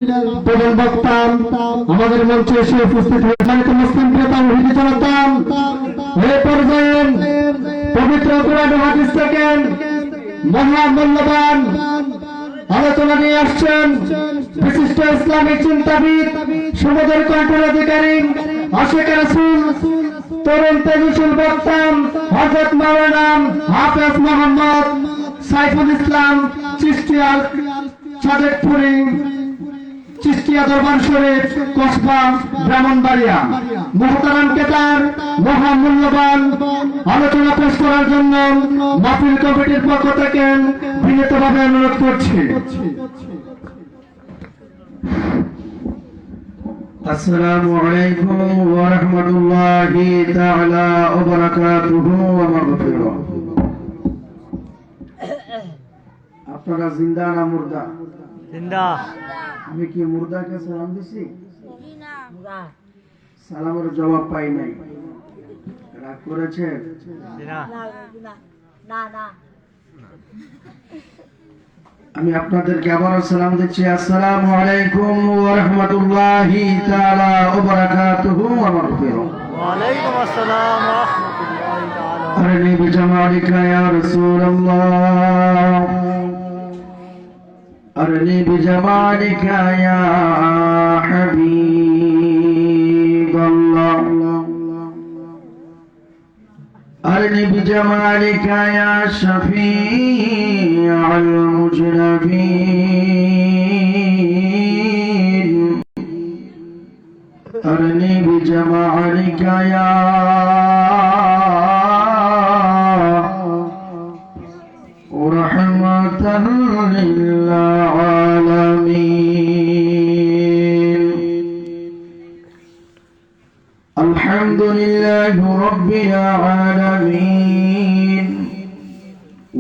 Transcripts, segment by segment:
প্রধান বক্তা আমাদের মঞ্চে এসে উপস্থিত হয়েছেন মুসলিম প্রিয়তা মুহিদি জনতাম এই পর্যায়ে পবিত্র কোরআন হাদিস থেকে মহামূল্যবান আলোচনা নিয়ে আসছেন বিশিষ্ট ইসলামিক চিন্তাবিদ সমাজের কণ্ঠের অধিকারী আশিক রাসূল তরুণ তেজস্বী বক্তা হযরত মাওলানা হাফেজ মোহাম্মদ সাইফুল ইসলাম চিশতিয়া সাদেকপুরি চিশতিয়া দরবার শরীফ কসবা ব্রাহ্মণবাড়িয়া মুহতারাম কেতার মহামূল্যবান আলোচনা পেশ করার জন্য মাহফিল কমিটির পক্ষ থেকে বিনীতভাবে অনুরোধ করছি। আসসালামু আলাইকুম ওয়া রাহমাতুল্লাহি তাআলা ওয়া বারাকাতুহু ওয়া মাগফিরাহ। আপনারা জিন্দা না মুর্দা? জিন্দা। আমি কি মুর্দাকে সালাম দিছি? সালামের জবাব পাই নাই, রাগ করেছে? আমি আপনাদেরকে আবারও সালাম দিচ্ছি। আসসালামু আলাইকুম ওয়া রাহমাতুল্লাহি তাআলা ওয়া বারাকাতুহু ওয়া মাগফিরাহ। ওয়া আলাইকুম আসসালাম ওয়া রাহমাতুল্লাহি তাআলা। আরনি বিজামালিকা ইয়া রাসূলুল্লাহ, আরনি বিজামালিকা ইয়া হাবিবাল্লাহ, أرني بجمالك يا شفيع المجرمين، أرني بجمالك يا رحمة للعالمين. الحمد لله رب العالمين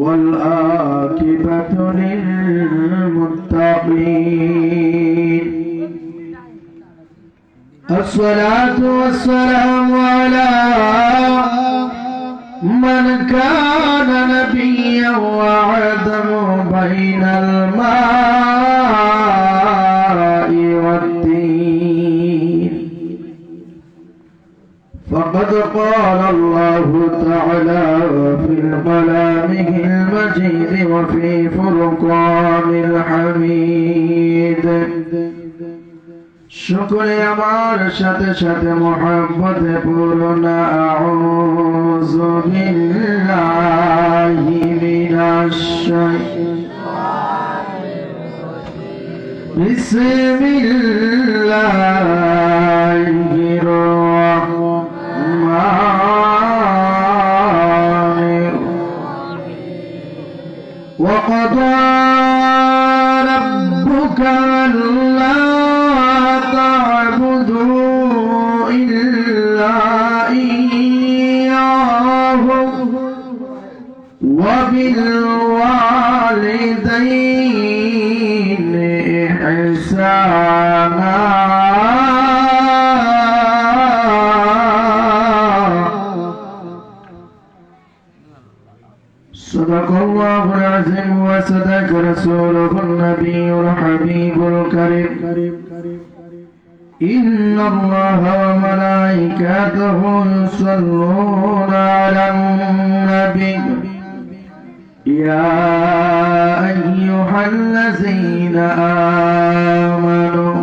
والعاقبة للمتقين. الصلاة والسلام على من كان نبيا وعدم بين الماء والدين. فقد قال الله تعالى في كلامه المجيد وفي فرقان الحميد. شكر আমার সাথে সাথে মোহাব্বতে পূর্ণ আউযু বিল্লাহি মিনাশ শাইতানির বিসমিল্লাহির রাহমানির রাহিম. وقضى ربك ألا تعبدوا إلا إياه وبالوالدين إحسانا. صدق الله العظيم وصدق رسوله النبي الحبيب الكريم. إن الله وملائكته يصلون على النبي يا أيها الذين آمنوا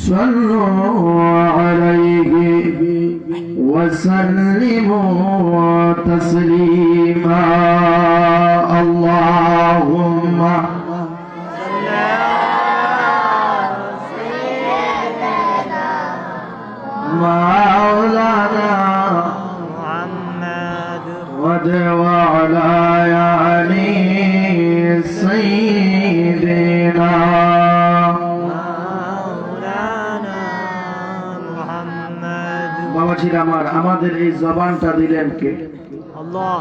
صلوا عليه وسلموا تسليما. اللهم مولانا محمد وعلى آل سيدنا مولانا محمد. বাবাজির আমার, আমাদের এই জবানটা দিলেন কে? আল্লাহ।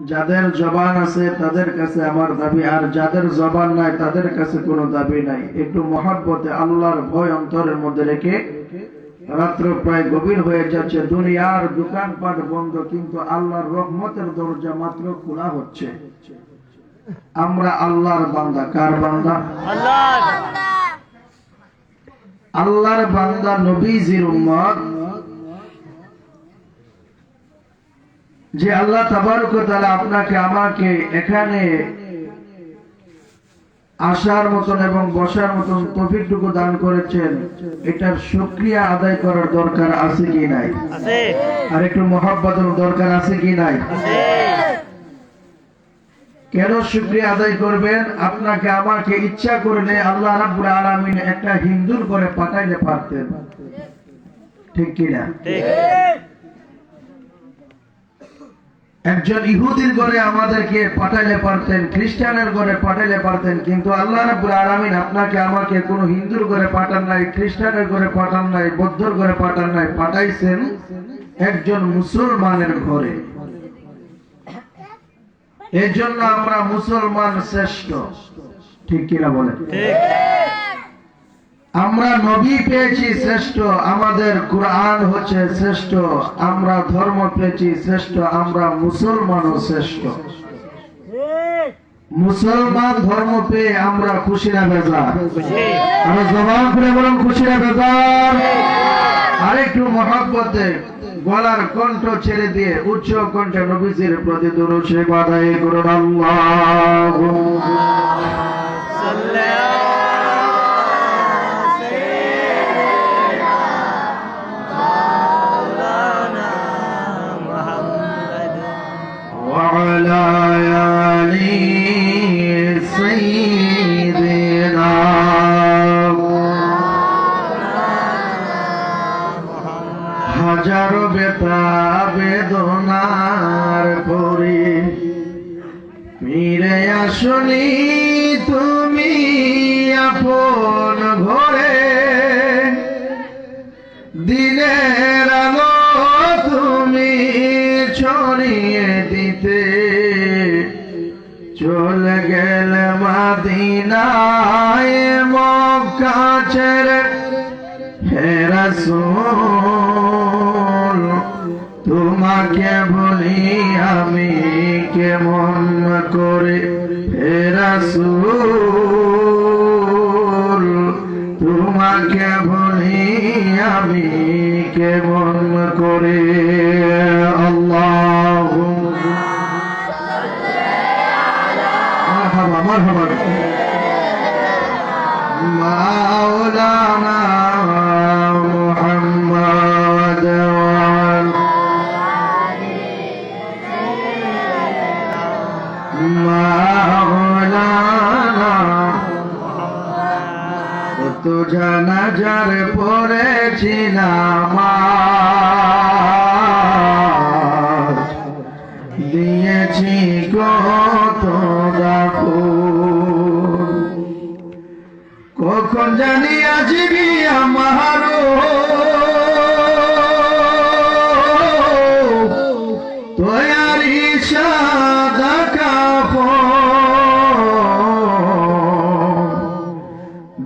যাদের জবান আছে তাদের কাছে আমার দাবি, আর যাদের জবান নাই তাদের কাছে কোনো দাবি নাই। একটু মহব্বতে আল্লাহর ভয় অন্তরের মধ্যে রেখে, রাত্র প্রায় গভীর হয়ে যাচ্ছে, দুনিয়ার দোকানপাট বন্ধ, কিন্তু আল্লাহর রহমতের দরজা মাত্র খোলা হচ্ছে। আমরা আল্লাহর বান্দা। কার বান্দা? আল্লাহ। আল্লাহর বান্দা নবীজির উম্মত, যে আল্লাহ তাবারক ওয়া তাআলা আপনাকে আমাকে এখানে আসার মতন এবং বসার মতন তৌফিকটুকু দান করেছেন, এটার শুকরিয়া আদায় করার দরকার আছে কি নাই? আছে। আর একটু মহব্বতের দরকার আছে কি নাই? আছে। কেন শুকরিয়া আদায় করবেন? আপনাকে আমাকে ইচ্ছা করলে আল্লাহ রাব্বুল আলামিন একটা হিন্দুর করে পাঠাইতে পারতেন, ঠিক কিনা? ঠিক। একজন ইহুদির ঘরে আমাদেরকে পাঠাইলে পারতেন, খ্রিস্টানের ঘরে পাঠাইলে পারতেন, কিন্তু আল্লাহ রাব্বুল আলামিন আপনাকে আমাকে কোনো হিন্দুর ঘরে পাঠান নাই, খ্রিস্টানের ঘরে পাঠান নাই, বৌদ্ধর ঘরে পাঠান নাই, পাঠাইছেন একজন মুসলমানের ঘরে। এই জন্য আমরা মুসলমান শ্রেষ্ঠ, ঠিক কিনা বলেন? ঠিক। আমরা নবী পেয়েছি শ্রেষ্ঠ, আমাদের কুরআন হচ্ছে শ্রেষ্ঠ, আমরা ধর্ম পেয়েছি শ্রেষ্ঠ, আমরা মুসলমানও শ্রেষ্ঠ। মুসলমান ধর্ম পেয়ে আমরা খুশি না বেজার? খুশি। আমরা জবান করে বলুন খুশি না বেজার? আরেকটু মহব্বতে গলার কণ্ঠ ছেড়ে দিয়ে উচ্চ কণ্ঠে নবীজির প্রতি দুরূদ শরীফ আদায় করুন। আল্লাহুম্মা সাল্লি আলা মুহাম্মদ وعلى آل سيدنا হাজারো বেতা বেদনার পরে ফিরে আসনি তুমি আপন ঘরে, দিনের আলো তুমি ছড়িয়ে দিতে চলে গেলে মাদিনায় মক্কা ছেড়ে। হে রাসূল তোমাকে বলি আমি কেমন করে, হে রাসূল তোমাকে বলি আমি কেমন করে। আল্লাহুম্মা মারহাবা মারহাবা মাওলানা মুহাম্মদ মাওলানা। কত জানাজার পড়েছিলাম দিয়েছি কত দাফন, কখন জানি আসবি আমারও তৈরি সাদা কাফন,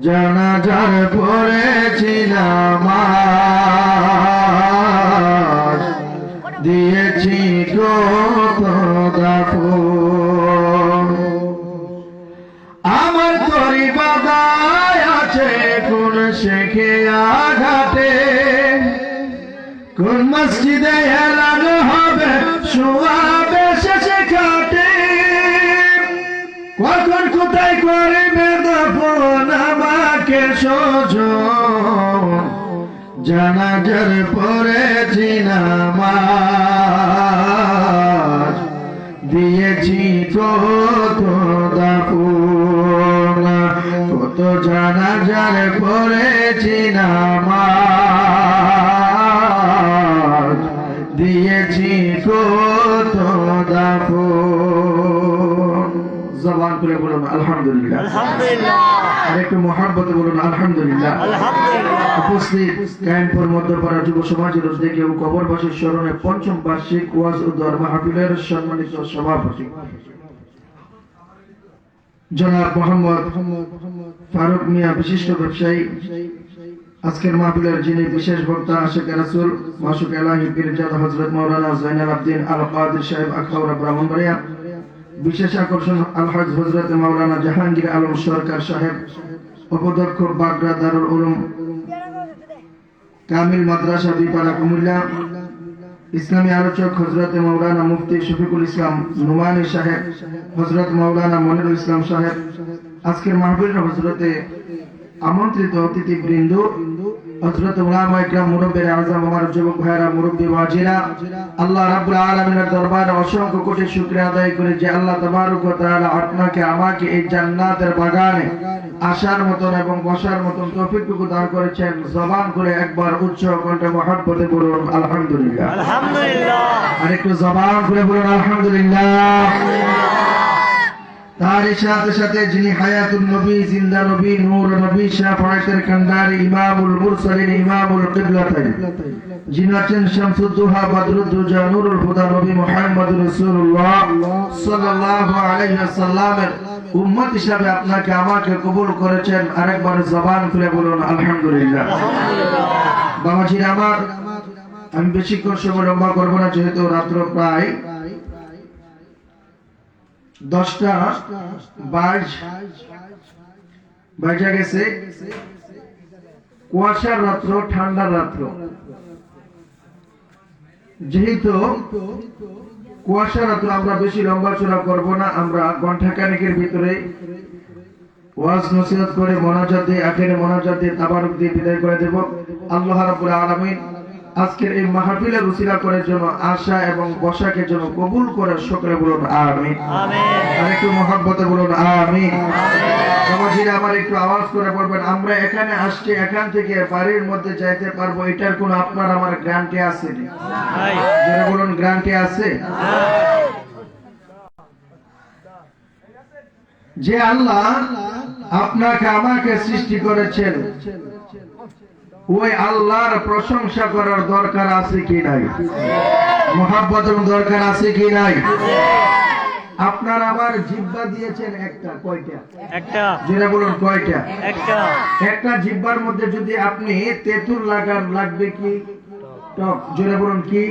জানাজার পড়েছিলাম দিয়েছি কত দাফন। আমার তরি বাদায় আছে কোন শেখে আঘাটে, কোন মসজিদে এলান হবে শোয়াবে শেষে খাটে, কখন কোথায় করবে দাফন আমাকে সজন, জানাজার পড়েছি নামাজ দিয়েছি কত দাফন, কত জানাজার পড়েছি নামাজ দিয়েছি কত দাফন। জবান করে বলুন আলহামদুলিল্লাহ। আলহামদুলিল্লাহ। আর একটু মহব্বতে বলুন আলহামদুলিল্লাহ। আলহামদুলিল্লাহ। উপস্থিত কায়েমপুর মধ্যপাড়া যুব সমাজের উদ্যোগে ও কবরবাসীর স্মরণে পঞ্চম বার্ষিক ওয়াজ ও দোয়া মাহফিলের সম্মানিত সভাপতি জনাব মোহাম্মদ ফারুক মিয়া, বিশিষ্ট ব্যবসায়ী, আজকের মাহফিলের যিনি বিশেষ বক্তা আশিক রাসূল মাসুক এলাহি পীরজাদা হযরত মাওলানা জয়নাল আবদিন আল কাদের সাহেব আখাউড়া ব্রাহ্মণবাড়িয়া, বিশেষ আকর্ষণ আলহাজ হযরত মাওলানা জাহাঙ্গীর আলম সরকার সাহেব, অধ্যক্ষ বাগড়া দারুল উলুম কামিল মাদ্রাসা বিপাড়া কুমিল্লা, ইসলামী আলোচক হযরত মাওলানা মুফতি শফিকুল ইসলাম নুমানী সাহেব, হযরত মাওলানা মনিরুল ইসলাম সাহেব, আজকের মাহফিলের হযরতে আমন্ত্রিত অতিথিবৃন্দ, হযরত উলামা ইকরাম, মুরব্বির আযম, আমার যুবক ভাইরা, মুরব্বি ওয়াজিরা, আল্লাহ রাব্বুল আলামিনের দরবারে অসংখ্য কোটি শুকরিয়া আদায় করে যে আল্লাহ তাবারক ওয়া তাআলা আপনাকে আমাকে এই জান্নাতের বাগানে আসার মতন এবং বসার মতন তৌফিকটুকু দান করেছেন। জবান করে একবার উচ্চ কণ্ঠে মহব্বতে বলুন আলহামদুলিল্লাহ। আলহামদুলিল্লাহ। আর একটু জবান করে বলুন আলহামদুলিল্লাহ। তার সাথে সাথে যিনি হায়াতুন নবী, জিন্দা নবী, নূর নবী, শাফাআতের কান্ডারি, ইমামুল মুরসালিন, ইমামুল কিবলাতাইন, যিনি আছেন শামসুদ্দোহা, বদরুদ্দোজা, নূরুল হুদা, নবী মুহাম্মদুর রাসূলুল্লাহ সাল্লাল্লাহু আলাইহি ওয়াসাল্লামের উম্মত হিসাবে আপনাকে আমাকে কবুল করেছেন। আরেকবার জবান খুলে বলুন আলহামদুলিল্লাহ। বাবাজিরা আমার, আমি বেশিক্ষণ সময় লম্বা করব না, যেহেতু রাত্র প্রায় 10টা বাজে গেছে। কুয়াশার রাত্র, ঠান্ডার রাত্র, যেহেতু কুয়াশার রাত্র আমরা বেশি লম্বা চড়া করবো না। আমরা ঘণ্টাখানেকের ভিতরে ওয়াজ নসিহত করে মোনাজাত দিয়ে, আখেরে মোনাজাত দিয়ে, তাবারুক দিয়ে বিদায় করে দেব। আল্লাহ রাব্বুল আলামিন আজকের এই মাহফিলের উসিলা করে জন্য আশা এবং বসাকে জন্য কবুল করে সকলে বলুন আমিন। আর একটু মহব্বতে বলুন আমিন। সমাজীরা আমার একটু আওয়াজ করে বলবেন, আমরা এখানে আসছি, এখান থেকে বাড়ির মধ্যে যাইতে পারবো, এটার কোন আপনার আমার গ্যারান্টি আছে? যারা বলুন গ্যারান্টি আছে? যে আল্লাহ আপনাকে আমাকে সৃষ্টি করেছেন, ওই আল্লাহর প্রশংসা করার দরকার আছে কি নাই? মহব্বতের দরকার আছে কি নাই? আপনার আমার জিহ্বা দিয়েছেন একটা, কয়টা? একটা। যেটা বলুন কয়টা? একটা। একটা জিহ্বার মধ্যে যদি আপনি তেঁতুল লাগান, লাগবে কি? টক। জোরে বলুন কি?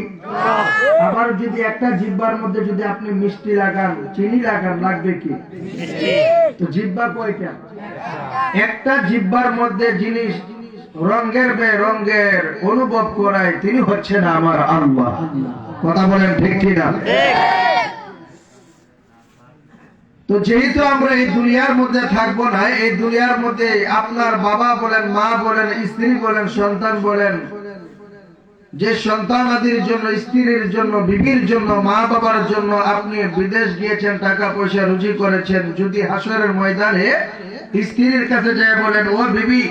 আবার যদি একটা জিহ্বার মধ্যে যদি আপনি মিষ্টি লাগান, চিনি লাগান, লাগবে কি? তো জিহ্বা কয়টা? একটা জিহ্বার মধ্যে জিনিস রঙের বেরঙের অনুভব করায়, তিনি হচ্ছেন আমার আল্লাহ। কথা বলেন ঠিক কিনা? তো যেহেতু আমরা এই দুনিয়ার মধ্যে থাকবো না, এই দুনিয়ার মধ্যে আপনার বাবা বলেন, মা বলেন, স্ত্রী বলেন, সন্তান বলেন, যে সন্তান আদির জন্য, স্ত্রীর জন্য, বিবির জন্য, মা বাবার জন্য আপনি বিদেশ গিয়েছেন, টাকা পয়সা রুজি করেছেন, যদি হাসরের ময়দানে স্ত্রীর কাছে যায় বলেন, ও বিবি,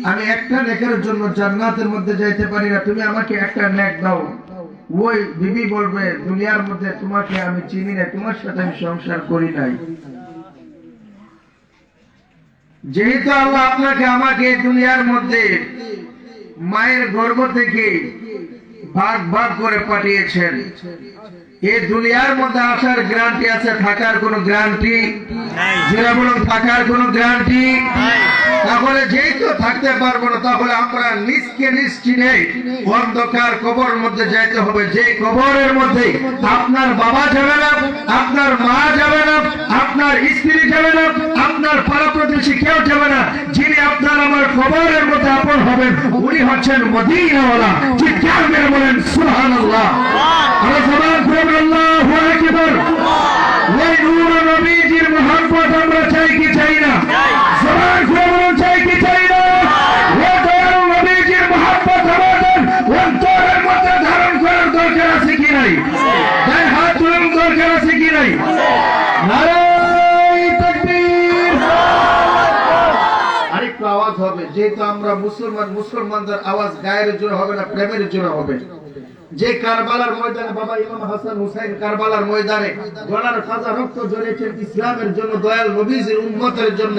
আমি একটা নেকের জন্য জান্নাতের মধ্যে যাইতে পারি না, তুমি আমাকে একটা নেক দাও, ওই বিবি বলবে, দুনিয়ার মধ্যে তোমাকে আমি চিনি না, তোমার সাথে আমি সংসার করি নাই। যেহেতু আল্লাহ আপনাকে আমাকে দুনিয়ার মধ্যে মায়ের গর্ভ থেকে ভাগ ভাগ করে পাঠিয়েছেন, এই দুনিয়ার মধ্যে আসার গ্যারান্টি আছে? থাকার কোনো গ্যারান্টি নাই। যারা বলুন থাকার কোনো গ্যারান্টি নাই। তাহলে যেহেতু থাকতে পারবো না, তাহলে আমরা নিজকে নিজ চিনে অন্ধকার কবরের মধ্যে যাইতে হবে। যে কবরের মধ্যে আপনার বাবা যাবে না, আপনার মা যাবে না, আপনার স্ত্রী যাবে না, আপনার পাড়া প্রতিবেশী কেউ যাবে না। যিনি আপনার আমার কবরের মধ্যে আপন হবেন, উনি হচ্ছেন মদিনাওয়ালা। চিৎকার মেরে বলেন সুবহানাল্লাহ। আমরা জবান খুলে বলেন আল্লাহু আকবার। ওই নূর নবীজির মহব্বত আমরা চাই কি চাই না? জবান খুলে বলেন চাই কি চাই না? ওই দয়ালু নবীজির মহব্বত আমাদের অন্তরের মধ্যে ধারণ করার দরকার আছে কি নাই? তাই হাত তুলুন, দরকার আছে কি নাই? নারায়ে তাকবীর। আরেকটু আওয়াজ হবে, যেহেতু আমরা মুসলমান, মুসলমানদের আওয়াজ গায়ের জোরে হবে না, প্রেমের জোরে হবে। যে কারবালার ময়দানে বাবা ইমাম হাসান হুসাইন কারবালার ময়দানে গলার খাজা রক্ত ঝরেছেন ইসলামের জন্য, দয়াল নবীজির উম্মতের জন্য।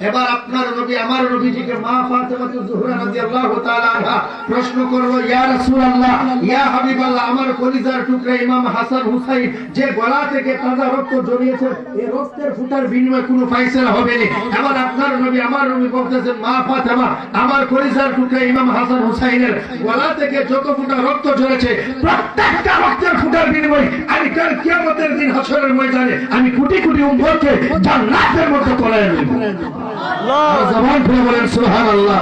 এবার আপনার নবী, আমার নবীজিকে মা ফাতেমা জোহরা রাদিয়াল্লাহু তাআলা আনহা প্রশ্ন করলো, ইয়া রাসূলুল্লাহ, ইয়া হাবিবাল্লাহ, আমার কলিজার টুকরা ইমাম হাসান হুসাইন যে গলা থেকে তাজা রক্ত ঝরিয়েছেন, এই রক্তের ফুটার বিনিময়ে কোনো ফয়সালা হবে না। এবার আপনার নবী, আমার নবী বলতেছেন, মা ফাতেমা, আমার কলিজার টুকরা ইমাম হাসান হুসাইনের গলা থেকে যত ফুটা রক্ত ঝরেছে, প্রত্যেকটা রক্তের ফুটার বিনিময়ে আমি কাল কিয়ামতের দিন হাসরের ময়দানে আমি কোটি কোটি উম্মতকে জান্নাতের মধ্যে তোলায় নেব। আল্লাহ, জবান খুলে বলেন সুবহানাল্লাহ।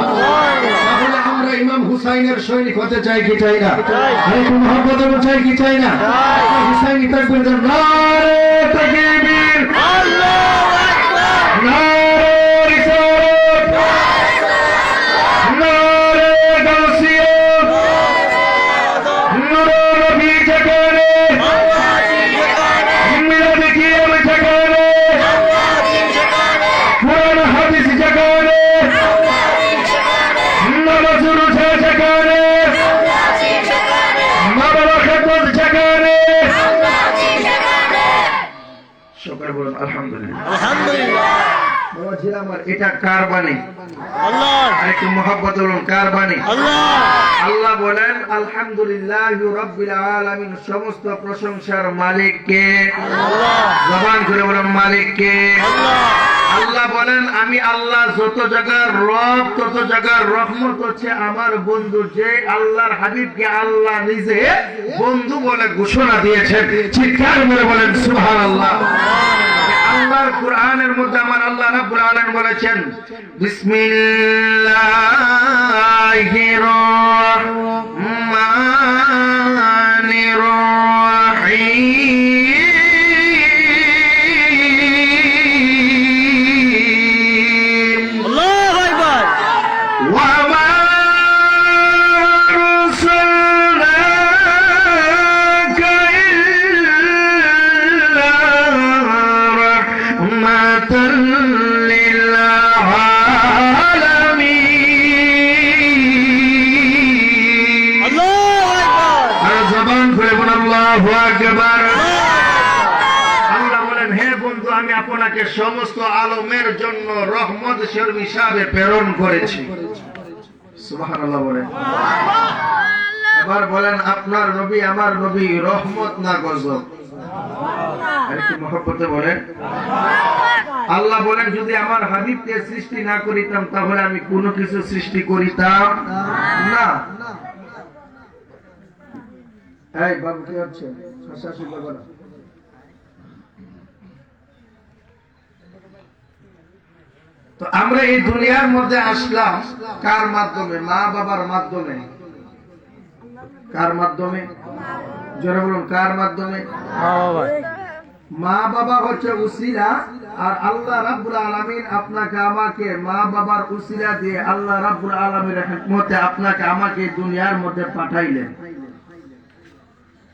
তাহলে আমরা ইমাম হুসাইনের সৈনিক হতে চাই কি চাই না? চাই। আর একটু মহব্বত চাই কি চাই না? চাই। হুসাইনি তাকবীর দেন, নারে তাকবীর, আল্লাহু আকবার। নারে রিসালাত, নারে গাউসিয়া, নারে নবী জাগানে, মিলাদ কিয়াম জাগানে, কোরআন হাদিস জাগানে, নামাজ রোজা জাগানে, মা বাবার খেদমত জাগানে। সবাই বলুন আলহামদুলিল্লাহ। আলহামদুলিল্লাহ। বাবা ছিল আমার, এটা কার বাণী? আল্লাহ। আর একটু মহব্বত বলুন, কার বাণী? আল্লাহ। আল্লাহ বলেন আলহামদুলিল্লাহ রাব্বিল আলামিন, সমস্ত প্রশংসার মালিক কে? আল্লাহ। জবান করে বলুন মালিক কে? আল্লাহ। আল্লাহ বলেন আমি আল্লাহ যত জায়গার রব তত জায়গার রহমত হচ্ছে আমার বন্ধু, যে আল্লাহর হাবিবকে আল্লাহ নিজে বন্ধু বলে ঘোষণা দিয়েছেন। চিৎকার করে বলেন সুবহানাল্লাহ। আল্লাহর কোরআনের মধ্যে আমার আল্লাহ রাব্বুল আলামিন বলেছেন বিসমিল্লাহির রহমানির রহিম। আল্লাহু আকবার। وما أرسلناك إلا رحمة للعالمين। আল্লাহু আকবার। আর জবান খুলে বলুন আল্লাহু আকবার। আল্লাহ বলেন হে বন্ধু, আমি আপনাকে সমস্ত আলমের জন্য রহমত স্বরূপ হিসাবে প্রেরণ করেছি। সুবহানাল্লাহ বলেন। এবার বলেন আপনার নবী আমার নবী রহমত না গজব? আর একটু মহব্বতে বলেন। আল্লাহ বলেন যদি আমার হাবিবকে সৃষ্টি না করিতাম তাহলে আমি কোনো কিছু সৃষ্টি করিতাম না। এই বাবু কি হচ্ছে? হাসাহাসি করবে না। তো আমরা এই দুনিয়ার মধ্যে আসলাম কার মাধ্যমে? মা বাবার মাধ্যমে। কার মাধ্যমে? জোরে বলুন, কার মাধ্যমে? মা বাবা। মা বাবা হচ্ছে উসিলা, আর আল্লাহ রাব্বুল আলামিন আপনাকে আমাকে মা বাবার উসিলা দিয়ে আল্লাহ রাব্বুল আলামিনের হিকমতে আপনাকে আমাকে দুনিয়ার মধ্যে পাঠাইলেন।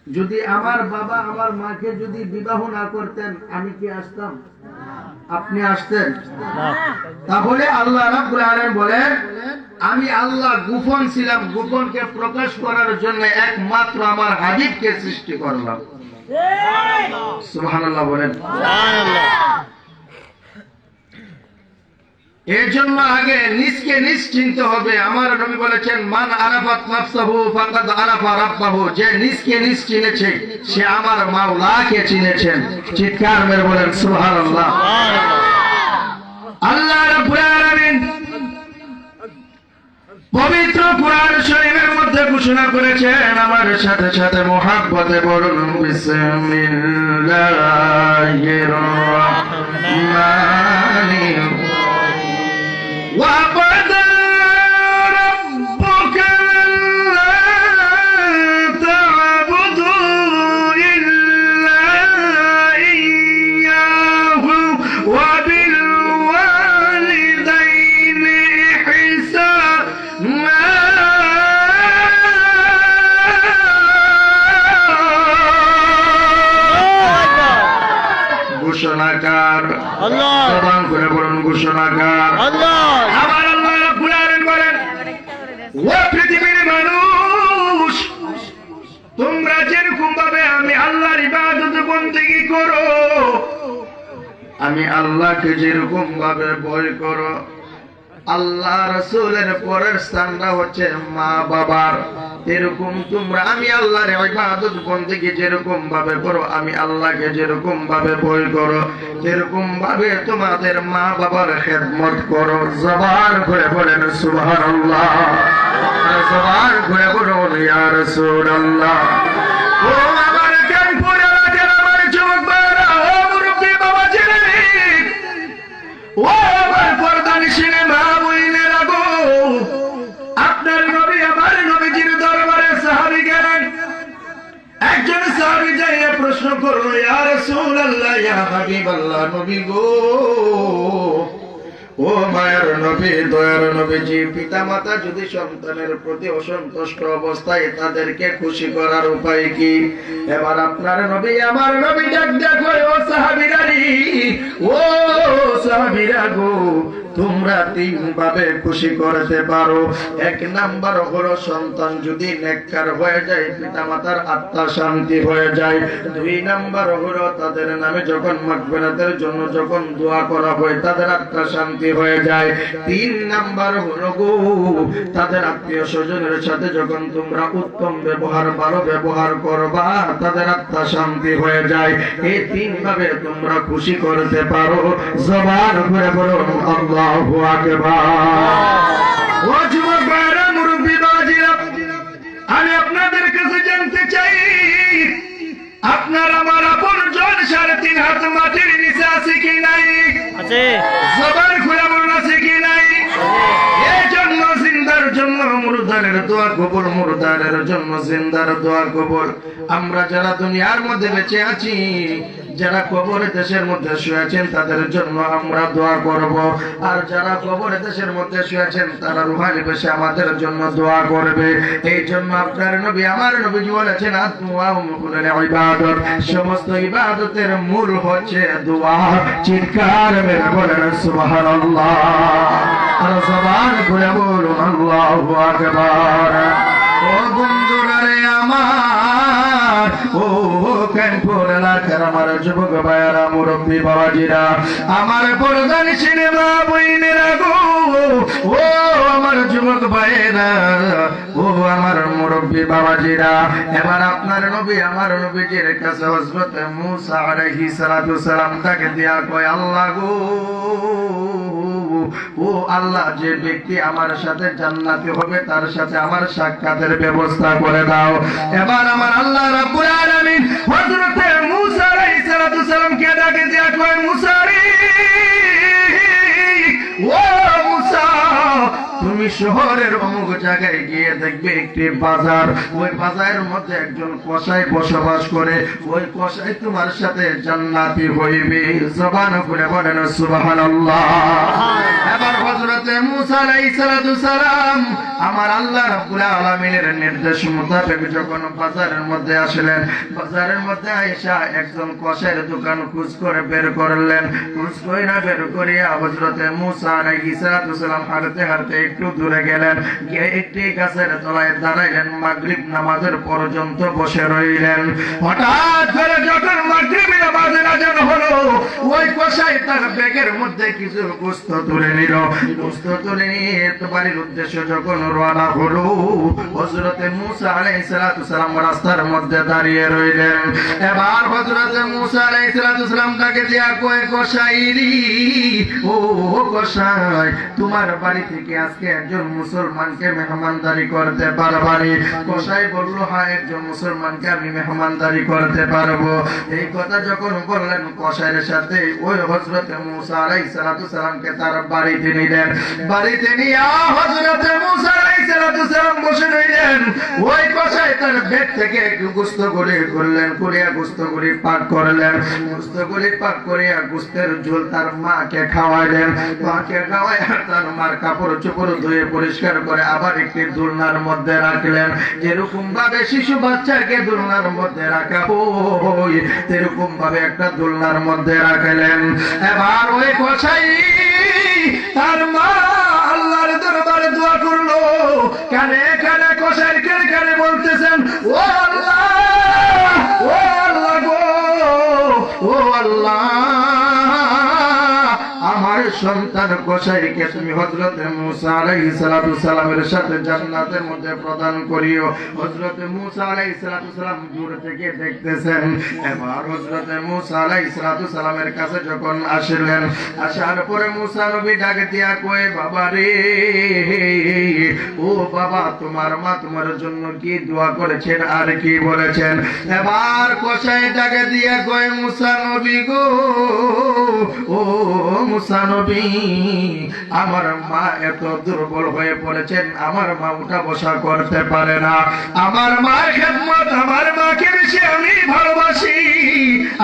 যদি আমার বাবা আমার মাকে যদি বিবাহ না করতেন আমি কি আসতাম? আপনি আসতেন? না। তাহলে আল্লাহ রাব্বুল আলামিন বলেন আমি আল্লাহ গোপন ছিলাম, গোপনকে প্রকাশ করার জন্য একমাত্র আমার হাবিবকে সৃষ্টি করলাম। সুবহানাল্লাহ বলেন। সুবহানাল্লাহ। এর জন্য আগে নিজকে নিশ্চিন্ত হবে। আমার নবী বলেছেন মান আরাফাত নাফসাহু ফাকাদ আরাফা রাব্বাহু, যে নিজকে নিজ চিনেছে সে আমার মাওলাকে চিনেছেন। চিৎকার মেরে বলেন সুবহানাল্লাহ। আল্লাহ রাব্বুল আলামিন পবিত্র কোরআন শরীফের মধ্যে ঘোষণা করেছেন, আমার সাথে সাথে মুহাব্বতে বলুন বিসমিল্লাহির রহমানির وَقَضَى رَبُّكَ أَلَّا تَعْبُدُوا إِلَّا إِيَّاهُ وَبِالْوَالِدَيْنِ إِحْسَانًا। ঘোষণাকার আল্লাহ। জবান করে বলুন ঘোষণাকার আল্লাহ। আমার আল্লাহ রাব্বুল আলামিন বলেন ও পৃথিবীর মানুষ, তোমরা যেরকম ভাবে আমি আল্লাহর ইবাদত বন্দেগী করো, আমি আল্লাহকে যেরকম ভাবে ভয় করো, আল্লাহ রাসূলের পরের স্থানটা হচ্ছে মা বাবার, এরকম তোমরা আমি আল্লাহর ইবাদত বন্দেগী যেরকম ভাবে করো, আমি আল্লাহকে যেরকম ভাবে ভয় করো, এরকম ভাবে তোমাদের মা বাবার খেদমত করো। জবান করে বলেন সুবহানাল্লাহ। জবান করে বলুন ইয়া রাসূলুল্লাহ। ও আমার কানপুর এলাকার আমার যুবক ভাইরা, ও মুরব্বি বাবা জেনে, ও আমার পর্দানিশিনে মা বোনেরা গো, আপনার নবী আমার করলো, ইয়া রাসূলুল্লাহ, ইয়া হাবিবাল্লাহ, নবী গো, ও মায়ের নবী, দয়ার নবীজি, পিতা মাতা যদি সন্তানের প্রতি অসন্তুষ্ট অবস্থায় তাদেরকে খুশি করার উপায় কি? এবার আপনার নবী, আমার নবী ডাক দেখো, ও সাহাবীরা রে, ও সাহাবীরা গো, তোমরা তিন ভাবে খুশি করতে পারো। এক নাম্বার হলো সন্তান যদি নেককার হয়ে যায়, পিতা মাতার আত্মা শান্তি হয়ে যায়। দুই নাম্বার হলো তাদের নামে যখন মাগফিরাতের জন্য যখন দোয়া করা হয় তাদের আত্মা শান্তি হয়ে যায়। তিন নাম্বার হলো গো, তাদের আত্মীয় স্বজনের সাথে যখন তোমরা উত্তম ব্যবহার, ভালো ব্যবহার করবা, তাদের আত্মা শান্তি হয়ে যায়। এই তিন ভাবে তোমরা খুশি করতে পারো। জবান করে বলুন আল্লাহু আকবার। ও যুবক ভাইরা, মুরব্বি বাবাজিরা, আমি আপনাদের কাছে জানতে চাই, আপনার আমার আপনজন 3.5 হাত মাটির নিচে আছে কি নাই? আছে। জবান খুলে বলুন আছে কি নাই? এই জন্য জিন্দার জন্য মুরদারের দোয়া কবুল, মুরদারের জন্য জিন্দার দোয়া কবুল। আমরা যারা দুনিয়ার মধ্যে বেঁচে আছি, যারা কবরে দেশের মধ্যে শুয়েছেন তাদের জন্য আমরা দোয়া করব, আর যারা কবরে দেশের মধ্যে শুয়েছেন তারা রুহানি বেশে আমাদের জন্য দোয়া করবে। এই জন্য আপনার নবী, আমার নবী বলেছেন, আদওয়া মুকুলের ইবাদত, সমস্ত ইবাদতের মূল হচ্ছে দোয়া। চিৎকার মেরে বলেন সুবহানাল্লাহ, আর জবান খুলে বলুন আল্লাহু আকবার। ও বন্ধুরা রে আমার, ও কানপুর এলাকার আমার যুবক ভাইয়েরা, মুরব্বী বাবাজিরা, আমার পরদান সিনেমা বইনেরা গো, ও আমার যুবক ভাইয়েরা, ও আমার মুরব্বী বাবাজিরা, এবার আপনার নবী, আমার নবীজির কাছে হযরত মূসা আলাইহিস সালাতু সালাম তাকে দিয়া কয়, আল্লাহ গো, ও আল্লাহ, যে ব্যক্তি আমার সাথে জান্নাতি হবে তার সাথে আমার সাক্ষাতের ব্যবস্থা করে দাও। এবার আমার আল্লাহ রাব্বুল আলামিন হযরত মূসা আলাইহিস সালাতু সালামকে ডাকে দিয়া কয়, মূসা রে, ও মূসা, তুমি শহরের অমুক জায়গায় গিয়ে দেখবে একটি বাজার, ওই বাজারের মধ্যে একজন কসাই বসবাস করে, ওই কসাই তোমার সাথে জান্নাতি হইবে। জবান খুলে বলেন সুবহানাল্লাহ। এবার হযরত মূসা আলাইহিস সালাতু সালাম আমার আল্লাহ রাব্বুল আলামিনের নির্দেশ মোতাবেক যখন বাজারের মধ্যে আসলেন, বাজারের মধ্যে আয়েশা একজন কসাইয়ের দোকান খোঁজ করে বের করলেন। খোঁজ করে না বের করিয়া হযরত মূসা আলাইহিস সালাতু সালাম হাঁটতে হাঁটতে একটু দূরে গেলেন, গিয়ে একটি গাছের তলায় দাঁড়াইলেন, মাগরিব নামাজের পর্যন্ত বসে রইলেন। হঠাৎ করে যখন মাগরিবের নামাজের আযান হলো, ওই কসাই তার ব্যাগের মধ্যে কিছু গোশত তুলে নিল। গোশত তুলে নিয়ে বাড়ির উদ্দেশ্যে যখন রওনা হলো, হযরত মূসা আলাইহিস সালাতু সালাম রাস্তার মধ্যে দাঁড়িয়ে রইলেন। এবার হযরত মূসা আলাইহিস সালাতু সালাম তাকে দিয়া কয়, কসাইরি, ও কসাই, তোমার বাড়ি থেকে আজকে একজন মুসলমানকে মেহমানদারি করতে পারবানি? কসাই বলল, হ্যাঁ, একজন মুসলমানকে আমি মেহমানদারি করতে পারবো। এই কথা যখন বললেন, কসাইয়ের সাথে ওই হযরত মূসা আলাইহিস সালাতু সালামকে তার বাড়িতে নিলেন। বাড়িতে নিয়ে হযরত মূসা আলাইহিস সালাতু সালাম বসে রইলেন। ওই কসাই তার ব্যাগ থেকে একটু গোশতগুলি করলেন, করিয়া গোশতগুলি পাক করলেন। গোশতগুলি পাক করিয়া গোশতের ঝোল তার মাকে খাওয়াইলেন। মাকে খাওয়াইয়া তার মার কাপড় চোপড় ধুয়ে পরিষ্কার করে আবার একটি দোলনার মধ্যে রাখলেন। যেরকম ভাবে শিশু বাচ্চাকে দোলনার মধ্যে রাখা হয়, সেরকম ভাবে একটা দোলনার মধ্যে রাখলেন। এবার ওই কসাই তার মা আল্লাহর দরবারে দোয়া করলো, কানে কানে কসাইয়ের কানে কানে বলতেছেন, ও আল্লাহ, ও আল্লাহ গো, ও আল্লাহ, আমার সন্তান কসাইকে তুমি হযরত মূসা আলাইহিস সালাতু সালামের সাথে জান্নাতের মধ্যে প্রদান করিও। হযরত মূসা আলাইহিস সালাতু সালাম দূর থেকে দেখতেছেন। এবার হযরত মূসা আলাইহিস সালাতু সালামের কাছে যখন আসলেন, আসার পরে মূসা নবী ডাক দিয়া কয়, বাবা রে, ও বাবা তোমার মা তোমার জন্য কি দোয়া করেছেন আর কি বলেছেন। এবার কসাইটাকে দিয়ে কয় মুসা নবী গো, ও মুসা নবী, আমার মা এত দুর্বল হয়ে পড়েছেন, আমার মা উঠা বসা করতে পারে না, আমার মার খেদমত, আমার মাকে বেশি আমি ভালোবাসি,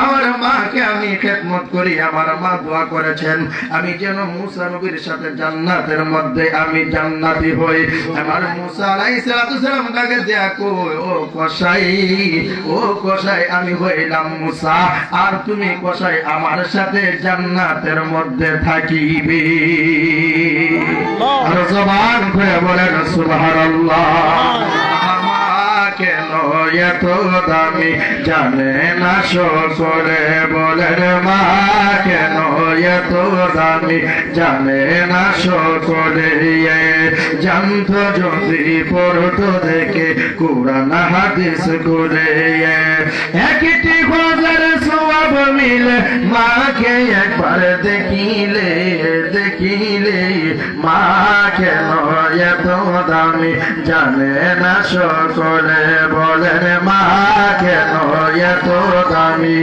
আমার মাকে আমি খেদমত করি, আমার মা দোয়া করেছেন আমি যেন মুসা নবীর সাথে জান্নাতের মধ্যে আমি জান্নাতি হই। আমার মুসা আলাইহিস সালাম তাকে দেখো, ও কসাই, ও কসাই, আমি হইলাম মুসা আর তুমি কসাই, আমার সাথে জান্নাতের মধ্যে থাকিবে। আর জবান করে বলেন সুবহানাল্লাহ। কেন এত দামি জানে না সকলে, বলেন মা কেন এত দামি জানে না সকলে, জানত যদি পড়তো দেখে কোরআন হাদিস করে, একটি হাজার সওয়াব মিলে মাকে একবার দেখিলে, দেখিলে মা কেন এত দামি জানে না সকলে, বলেন মা কেন এত দামি।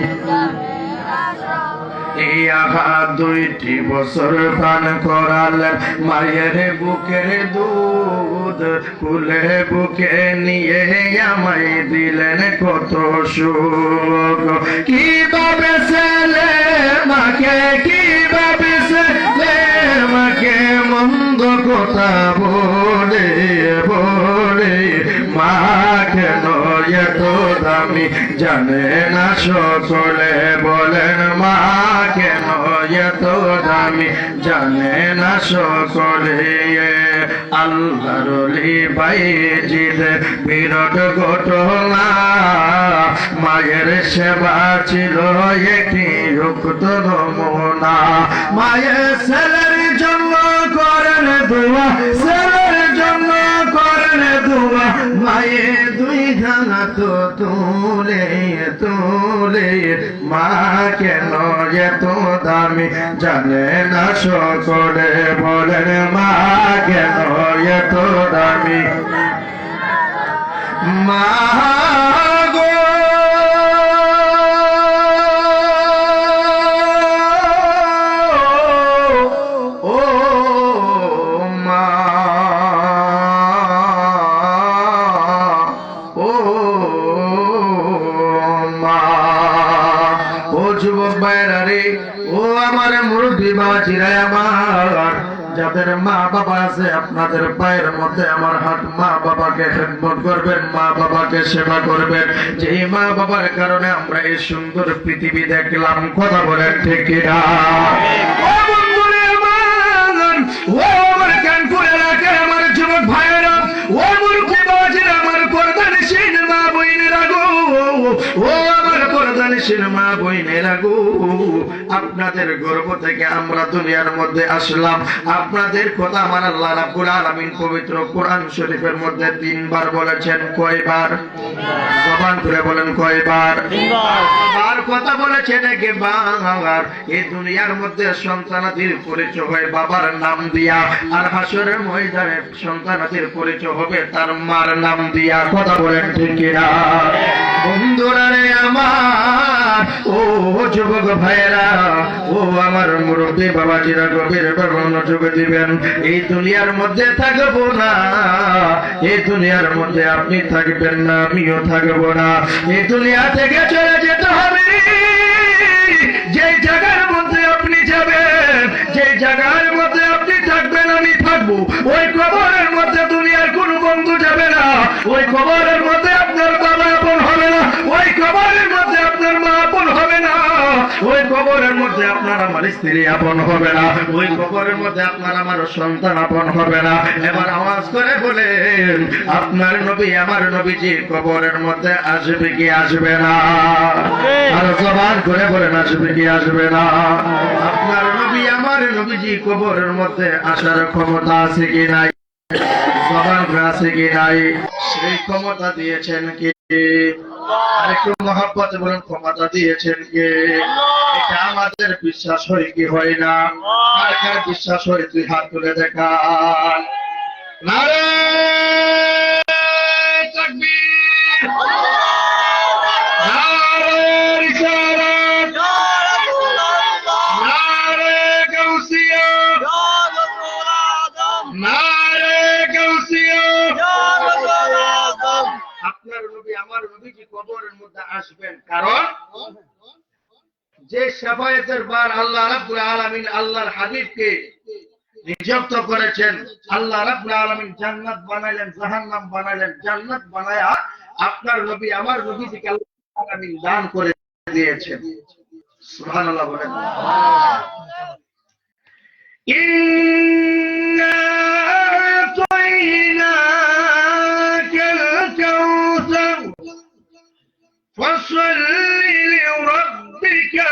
এই আঘাত 2টি বছর পান করালেন, মায়ের বুকের দুধ কুলে বুকে নিয়ে আমায় দিলেন কত সুখ, কিভাবে ছেলে মাকে, কিভাবে ছেলে মাকে মন্দ কথা বলে বলে, মা কেন এত দামি জানে না সকলে, বলেন মা কেন এত দামি জানে না সকলে। আল্লাহর ওলি বাইজিদ বিরাট ঘটনা, মায়ের সেবা ছিল একটি উক্ত নমুনা, মায়ের ছেলের জন্য করেন দোয়া, ছেলের জন্য করেন দোয়া, মায়ে 2 হাত তুলে তুলে, মা কেন এত দামি জানে না সকলে, বলেন মা কেন এত দামি। মা গো ও মা, ও মা, ও যুবক ভাইরা রে, ও আমার মুরব্বী বাবাজিরা আমার, যাদের মা বাবা আছে আপনাদের পায়ের মধ্যে আমার হাত, মা বাবাকে খেদমত করবেন, মা বাবাকে সেবা করবেন, যে মা বাবার কারণে আমরা এই সুন্দর পৃথিবী দেখলাম, কথা বলেন ঠিক কিনা। ও বন্ধুরে আমার, ও আমার কানপুর এলাকার আমার যুবক ভাইয়েরা, ও মুরব্বী বাবাজিরা আমার, পর্দানিশীন মা বইনেরা গো, ও আমার পর্দানিশীন মা বইনেরা গো, আপনাদের গর্ভ থেকে আমরা দুনিয়ার মধ্যে আসলাম, আপনাদের কথা আমার আল্লাহ রাব্বুল আলামিন পবিত্র কোরআন শরীফের মধ্যে 3 বার বলেছেন। কয়বার? জবান করে বলেন কয়বার? 3 বার। বার কথা বলেছেন একবার। এই দুনিয়ার মধ্যে সন্তানাদির পরিচয় হয় বাবার নাম দিয়া, আর হাসরের ময়দানে সন্তানাদির পরিচয় হবে তার মার নাম দিয়া, কথা বলেন ঠিক কিনা। বন্ধুরা রে আমার, ও যুবক ভাইয়েরা, ও আমার মুরব্বী বাবাজিরা, গভীর মনোযোগ দিবেন। এই দুনিয়ার মধ্যে থাকবো না, এই দুনিয়ার মধ্যে আপনি থাকবেন না, আমিও থাকবো না, এই দুনিয়া থেকে চলে যেতে হবে। যে জায়গার মধ্যে আপনি যাবেন, যে জায়গার মধ্যে আপনি থাকবেন, আমি থাকবো, ওই কবরের মধ্যে দুনিয়ার কোন বন্ধু যাবে না, ওই কবরের মধ্যে আপনার বাবা আপন হবে না, ওই কবরের মধ্যে আপনার মা আপন হবে না, ওই কবরের মধ্যে আপনার আমার স্ত্রী আপন হবে না, ওই কবরের মধ্যে আপনার আমার সন্তান আপন হবে না। এবার আওয়াজ করে বলেন, আপনার নবী আমার নবীজি কবরের মধ্যে আসবে কি আসবে না? আর জবান করে বলেন, আসবে কি আসবে না? আপনার নবী আমার নবীজি কবরের মধ্যে আসার ক্ষমতা আছে কি নাই? জবান আছে কি নাই? সেই ক্ষমতা দিয়েছেন কি? আর একটু মহব্বত বলেন, ক্ষমতা দিয়েছেন কে? এটা আমাদের বিশ্বাস হয় কি হয় না? কার কার বিশ্বাস হয়? তুই হাত তুলে দেখা। নারে নবীজি কবরের মধ্যে আসবেন, কারণ যে শাফায়াতের বার আল্লাহ রাব্বুল আলামিন আল্লাহর হাবিবকে নিযুক্ত করেছেন, আল্লাহ রাব্বুল আলামিন জান্নাত বানাইলেন, জাহান্নাম বানাইলেন। জান্নাত বানায়া আপনার নবী আমার নবীজিকে আল্লাহ আলামিন দান করে দিয়েছেন। সুবহানাল্লাহ বলেন। ইন্না আতাইনাকাল কাউসার ফাসাল্লি লিরাব্বিকা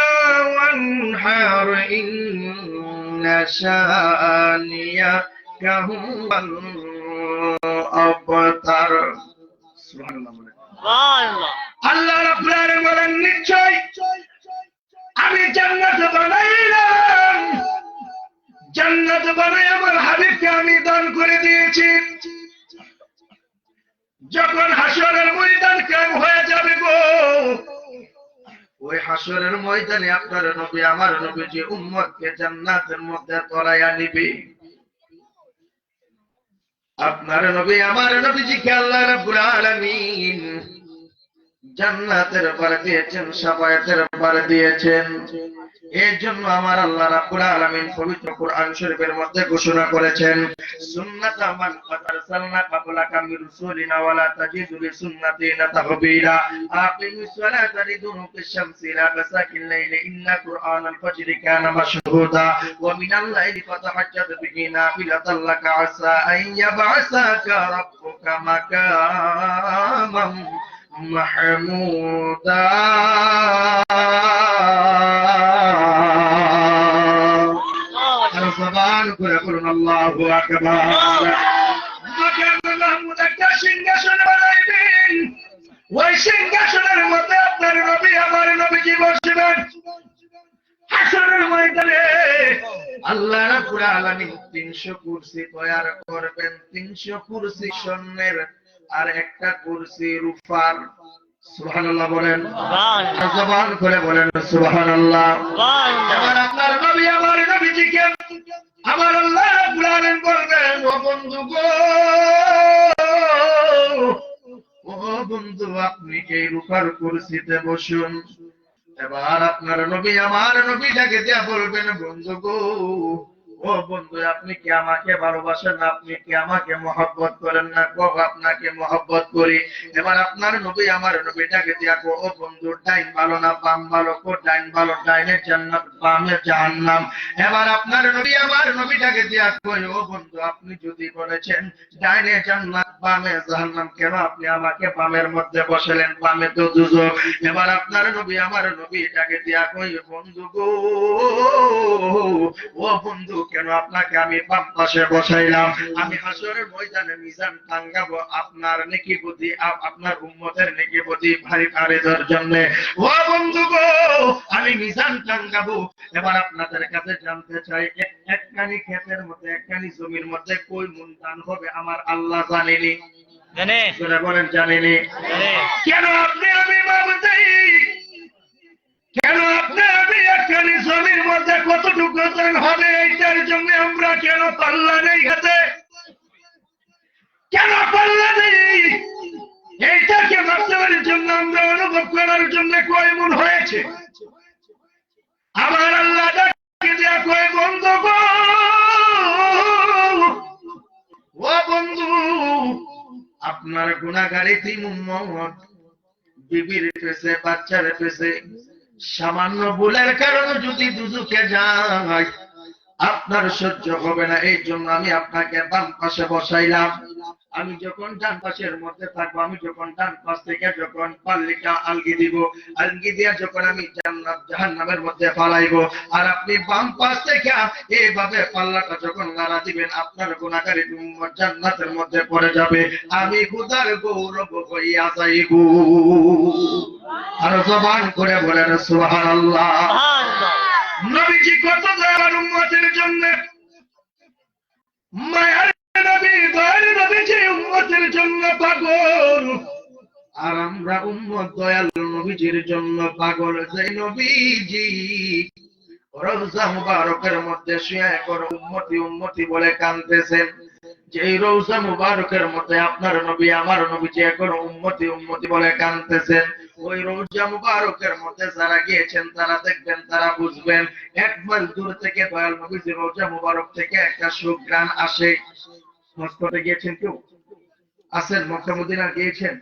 ওয়ানহার ইন্না শানিয়াকা হুয়াল আবতার। সুবহানাল্লাহ বলেন। আল্লাহ রাব্বুল আলামিন বলেন, নিশ্চয় আমি জান্নাত বানাইলাম, জান্নাত বানাই আমার হাবিবকে আমি দান করে দিয়েছি। যখন হাসরের ময়দান কায়েম হয়ে যাবে গো, ওই হাসরের ময়দানে আপনার নবী আমার নবীজি উম্মতকে জান্নাতের মধ্যে তরাইয়া নিবে। আপনার নবী আমার নবীজিকে আল্লাহ রাব্বুল আলামিন জান্নাতের ব্যাপারে দিয়েছেন, শাফায়াতের ব্যাপারে দিয়েছেন। এর জন্য আমার আল্লাহ রাব্বুল আলামিন পবিত্র কোরআন শরীফের মধ্যে ঘোষণা করেছেন, সুন্নাতা মান কাদ আরসালনা ক্বাবলাকা মির রাসূলিনা ওয়া লা তাজিদু লিসুন্নাতিনা তাহবীরা। আকিমিস সালাতা লিদুনুকিশ শামসি ইলা গাসাকিল লাইলি ইন্না কুরআনাল ফাজরি কানা মাশহুদা ওয়া মিনাল লাইলি ফাতাহাজ্জাদ বিহি নাফিলাতাল লাকা আসা আন ইয়াবআসাকা রাব্বুকা মাকামান মাহমুদা। জবান করে বলুন আল্লাহু আকবার। মাকামান মাহমুদ একটা সিংহাসন বানাইবেন, ওই সিংহাসনের মধ্যে আপনার নবী আমার নবীজি বসবেন। হাসরের ময়দানে আল্লাহ রাব্বুল আলামিন 300 কুরসি তৈরি করবেন। 300 কুরসি স্বর্ণের আর একটা কুরসি রূপার। সুবহানাল্লাহ বলেন। জবান করে বলেন সুবহানাল্লাহ। এবার আপনার নবী আমার নবীজিকে আমার আল্লাহ রাব্বুল আলামিন বলবেন, ও বন্ধু গো, ও বন্ধু আপনি এই রূপার কুরসিতে বসুন। এবার আপনার নবী আমার নবীটাকে দিয়া বলবেন, বন্ধু গো, ও বন্ধু আপনি কি আমাকে ভালোবাসেন, আপনি কি আমাকে মহব্বত করেন না? কো আপনাকে মহব্বত করি। এবার আপনার নবী আমার নবীটাকে দিয়া কো, ও বন্ধু ডাইন ভালো না বাম ভালো? কো ডাইন ভালো, ডাইনে জান্নাত বামে জাহান্নাম। এবার আপনার নবী আমার নবীটাকে দিয়া কই, ও বন্ধু আপনি যদি বলেছেন ডাইনে জান্নাত বামে জাহান্নাম, কেন আপনি আমাকে বামের মধ্যে বসালেন? বামে তো দুজক। এবার আপনার নবী আমার নবীটাকে দিয়া কই, বন্ধু গো, ও বন্ধু কেন আপনাকে আমি বাম পাশে বসাইলাম? আমি হাসরের ময়দানে মিজান টাঙ্গাবো আপনার নেকি বুদ্ধি, আপনার উম্মতের নেকি বুদ্ধি ভারী খারিজের জন্য। ও বন্ধু গো, আমি মিজান টাঙ্গাবো। এবার আপনাদের কাছে জানতে চাই, একখানি ক্ষেতের মধ্যে, একখানি জমির মধ্যে কই মন দান হবে আমার আল্লাহ জানেনি? জানে? বলেন জানেনি? কেন আপনি আমি ভাবতে, কেন আপনি আমি একখানি জমির মধ্যে কতটুকু দান হবে এইটার জন্য আমরা কেন পাল্লা নেই হাতে? কেন পাল্লা নেই? এইটাকে বাস্তবের জন্য আমরা অনুভব করার জন্য কয় মন হয়েছে? আমার আল্লাহ ডাকে দিয়া কয়, বন্ধু গো, ও বন্ধু আপনার গুনাহগারী তিন উম্মত বিবির পেছে, বাচ্চার পেছে সামান্য ভুলের কারণে যদি দুজকে যায় আপনার সহ্য হবে না। এই জন্য আমি আপনাকে বাম পাশে বসাইলাম। আমি যখন ডান পাশের মধ্যে থাকবো, আমি যখন ডান পাশ থেকে যখন পাল্লিটা আলগি দিব, আলগি দিয়া যখন আমি জান্নাত জাহান্নামের মধ্যে ফালাইবো, আর আপনি বাম পাশ থেকে এইভাবে পাল্লাটা যখন নাড়া দিবেন, আপনার গুনাহগারী উম্মত জান্নাতের মধ্যে পড়ে যাবে। আমি খোদার গৌরব হইয়া যাইব। আর জবান করে বলেন সুবহানাল্লাহ। নবীজি কত দয়ার উম্মতের জন্য, মায়ার নবী দয়ার নবীজি উম্মতের জন্য পাগল, আর আমরা উম্মত দয়াল নবীজির জন্য পাগল। যে নবীজি রওজা মুবারকের মধ্যে শুয়ে করে উম্মতি উম্মতি বলে কাঁদতেছেন, যে এই রওজা মুবারকের মধ্যে আপনার নবী আমার নবী যে এখন উম্মতি উম্মতি বলে কাঁদতেছেন, ওই রওজা মুবারকের মধ্যে যারা গিয়েছেন তারা দেখবেন, তারা বুঝবেন, এক মাইল দূর থেকে দয়াল নবীজির রওজা মুবারক থেকে একটা সুঘ্রাণ আসে। মক্কাতে গিয়েছেন কেউ? আছেন? মক্কা মদিনা গিয়েছেন?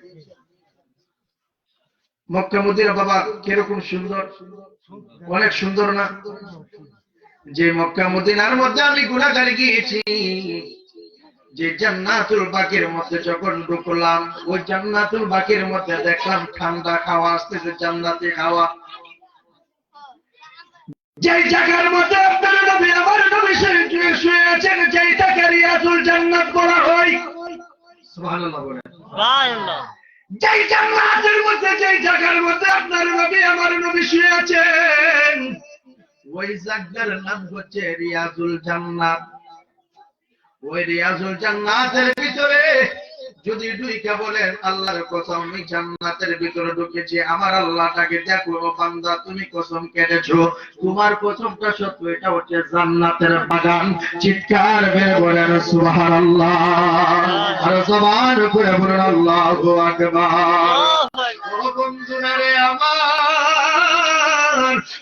মক্কা মদিনা বাবা কিরকম সুন্দর, অনেক সুন্দর না? যে মক্কা মদিনার মধ্যে আমি গুনাহগার গিয়েছি, যে জান্নাতুল বাকির মধ্যে যখন ঢুকলাম, ওই জান্নাতুল বাকির মধ্যে দেখলাম ঠান্ডা খাওয়া আসতেছে, জান্নাতি খাওয়া। যেই জায়গার মধ্যে আপনার নবী আমার নবী শুয়ে আছেন, যেইটাকে রিয়াজুল জান্নাত বলা হয়। সুবহানাল্লাহ বলেন। সুবহানাল্লাহ। যেই জান্নাতের মধ্যে, যেই জায়গার মধ্যে আপনার নবী আমার নবী শুয়ে আছেন, ওই জায়গার নাম হচ্ছে রিয়াজুল জান্নাত। ওই রিয়াজুল জান্নাতের ভিতরে যদি ঢুইকা বলেন আল্লাহর কসম আমি জান্নাতের ভিতরে ঢুকেছি, আমার আল্লাহটাকে দেখো বান্দা তুমি কসম কেটেছো, তোমার কসমটা সত্য, এটা হচ্ছে জান্নাতের বাগান। চিৎকার বের বলেন সুবহানাল্লাহ, আর জবান করে বলেন আল্লাহু আকবার। ও বন্ধুরা রে আমার,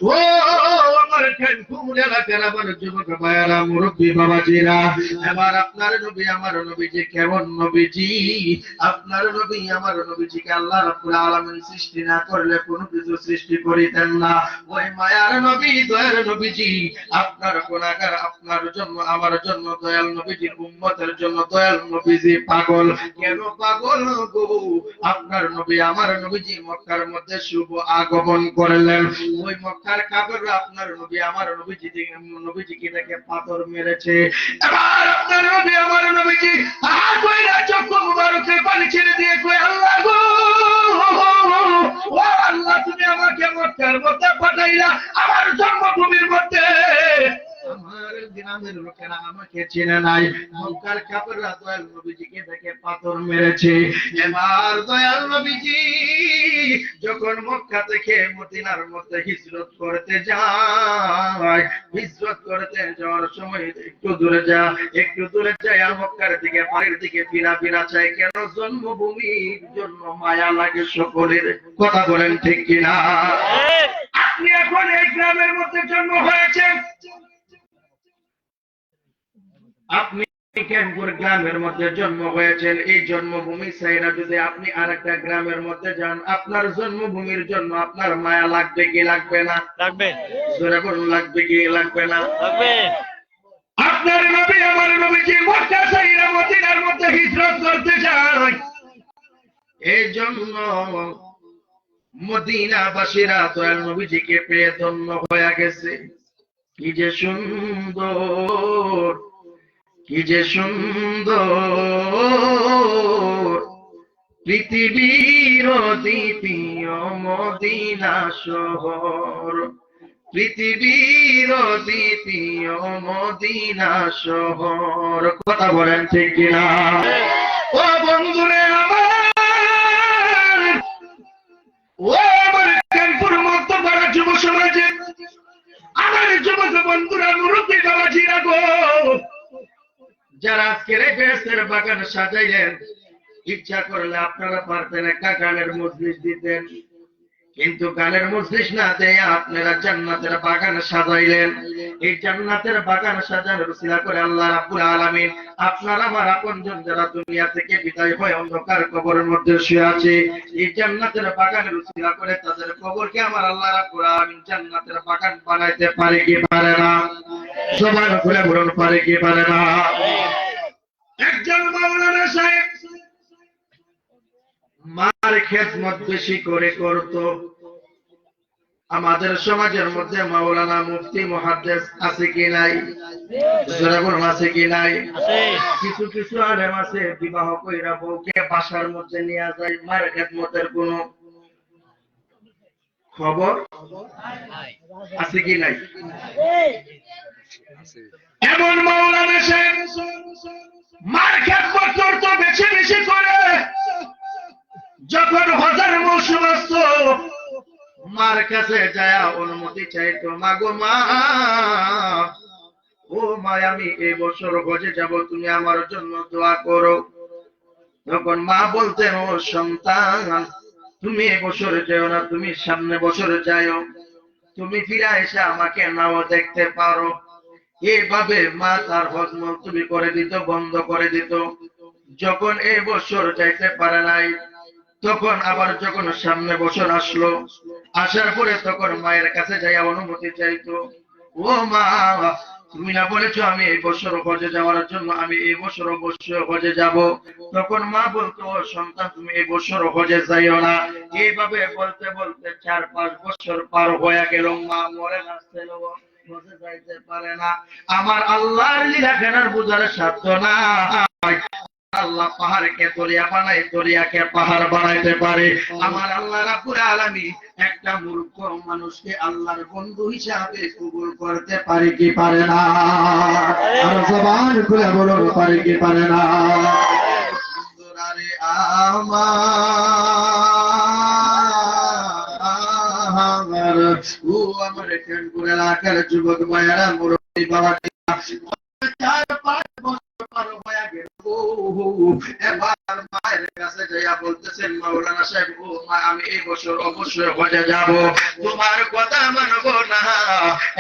ও আমার খানপুর এলাকার আমার যুবক ভাইয়েরা, মুরব্বী বাবাজিরা, এবার আপনার নবী আমার নবীজি কেমন নবীজি? আপনার নবী আমার নবীজিকে আল্লাহ রাব্বুল আলামিন সৃষ্টি না করলে কোনো কিছু সৃষ্টি করিতেন না। ওই মায়ার নবী, দয়ার নবীজি আপনার গুনাহগার, আপনার জন্য আমার জন্য, দয়াল নবীজির উম্মতের জন্য দয়াল নবীজি পাগল। কেন পাগল গো? আপনার নবী আমার নবীজি মক্কার মধ্যে শুভ আগমন করলেন। ওই মক্কার কাফেররা আপনার নবী আমার নবীজিকে দেখে পাথর মেরেছে। এবার আপনার নবী আমার নবীজি হাত কইরা চক্ষু মুবারকে পানি ছেড়ে দিয়ে কই আল্লাহ গো, ও আল্লাহ তুমি আমাকে মক্কার মধ্যে পাঠাইলা, আমার জন্মভূমির মধ্যে আমার গ্রামের লোকেরা আমাকে চেনে নাই। মক্কার কাফেররা দয়াল নবীজিকে দেখে পাথর মেরেছে। এবার দয়াল নবীজি যখন মক্কা থেকে মদিনার মধ্যে হিজরত করতে যায়, হিজরত করতে যাওয়ার সময় একটু দূরে যায় মক্কার দিকে, বাড়ির দিকে ফিরা চায়। কেন? জন্মভূমির জন্য মায়া লাগে সকলের। কথা বলেন ঠিক কিনা? আপনি এখন এই গ্রামের মধ্যে জন্ম হয়েছেন, আপনি কেনপুর গ্রামের মধ্যে জন্ম হয়েছেন, এই জন্মভূমি ছাইরা যদি আপনি আরেকটা গ্রামের মধ্যে যান, আপনার জন্মভূমির জন্য আপনার মায়া লাগবে কি লাগবে না? লাগবে। জোরে বলুন, লাগবে কি লাগবে না? লাগবে। আপনার নবী আমার নবীজি মক্কা ছাইরা মদিনার মধ্যে হিজরত করতে যায়, এই জন্য মদিনাবাসীরা দয়াল নবীজিকে পেয়ে ধন্য হয়ে গেছে। কি যে সুন্দর, কি যে সুন্দর পৃথিবীর দ্বিতীয় মদিনা শহর, পৃথিবীর দ্বিতীয় মদিনা শহর। কথা বলেন ঠিক কিনা? ও বন্ধুরে আমার, ও আমার কানপুর মধ্য পাড়া যুব সমাজে আমার যুবক বন্ধুরা, মুরব্বী বাবাজিরা গো, যারা আজকের এই বেহেশতের বাগান সাজাইলেন, ইচ্ছা করলে আপনারা পারতেন একটা গানের মজলিস দিতেন, কিন্তু গানের মজলিস না দেয়া আপনারা জান্নাতের বাগান সাজাইলেন। এই জান্নাতের বাগান সাজানোর উসিলা করে আল্লাহ রাব্বুল আলামিন আপনার আমার আপনজন যারা দুনিয়া থেকে বিদায় হয়ে অন্ধকার কবরের মধ্যে শুয়ে আছে, এই জান্নাতের বাগানের উসিলা করে তাদের কবরকে আমার আল্লাহ রাব্বুল আলামিন জান্নাতের বাগান বানাইতে পারে কি পারে না? সবার খুলে বলুন, পারে কি পারে না? একজন মাওলানা সাহেব মার খেদমত বেশি করে করত। আমাদের সমাজের মধ্যে মাওলানা, মুফতি, মুহাদ্দিস আছে কি নাই? আছে কি নাই? কিছু কিছু আলেম আছে বিবাহ কইরা বউকে বাসার মধ্যে নিয়ে যায়, মার খেদমতের কোন খবর আছে কি নাই? এমন মাওলানা সাহেব মার খেদমত করত বেশি বেশি করে। যখন হজের মৌসুম আসত, মার কাছে যায় অনুমতি চাইতো, মা গো মা, ও মা আমি এই বছর হজে যাব, তুমি আমার জন্য দোয়া করো। তখন মা বলতেন, ও সন্তান, তুমি এ বছরে যেও না, তুমি সামনে বছরে যাও, তুমি ফিরে এসে আমাকে নাও দেখতে পারো। এইভাবে মা তার হজ মুলতবি করে দিত, বন্ধ করে দিত। যখন এই বছর যাইতে পারে নাই, তখন আবার যখন সামনে বছর আসলো, আসার পরে তখন মায়ের কাছে যাই অনুমতি চাইতো। ও মা, তুমি না বলেছো আমি এই বছর হজে যাওয়ার জন্য, আমি এই বছর অবশ্যই হজে যাব। তখন মা বলতো, ও সন্তান তুমি এই বছর হজে যাইও না। এইভাবে বলতে বলতে 4-5 বছর পার হয়ে গেল, মা মরে যাচ্ছিল, হজে যাইতে পারে না। আমার আল্লাহর লীলা কেনার বুঝার সাধ্য না। আল্লাহ পাহাড়কে দরিয়া বানাই, দরিয়াকে পাহাড় বানাইতে পারে। আমার আল্লাহ রাব্বুল আলামিন একটা মূর্খ মানুষকে আল্লাহর বন্ধু হিসাবে কবুল করতে পারে কি পারে না? আর জবান খুলে বলো, পারে কি পারে না? বন্ধুরারে আমার, ও আমার কেন্দ্র এলাকার যুবক মায়েরা, মুরব্বী বাবা, 4-5 বছর পার হয়ে গেল। এবার মায়ের কাছে যাইয়া বলতেছেন, মাওলানা সাহেব, ও মা আমি এই বছর অবশ্যই হজে যাব, তোমার কথা মানবো না।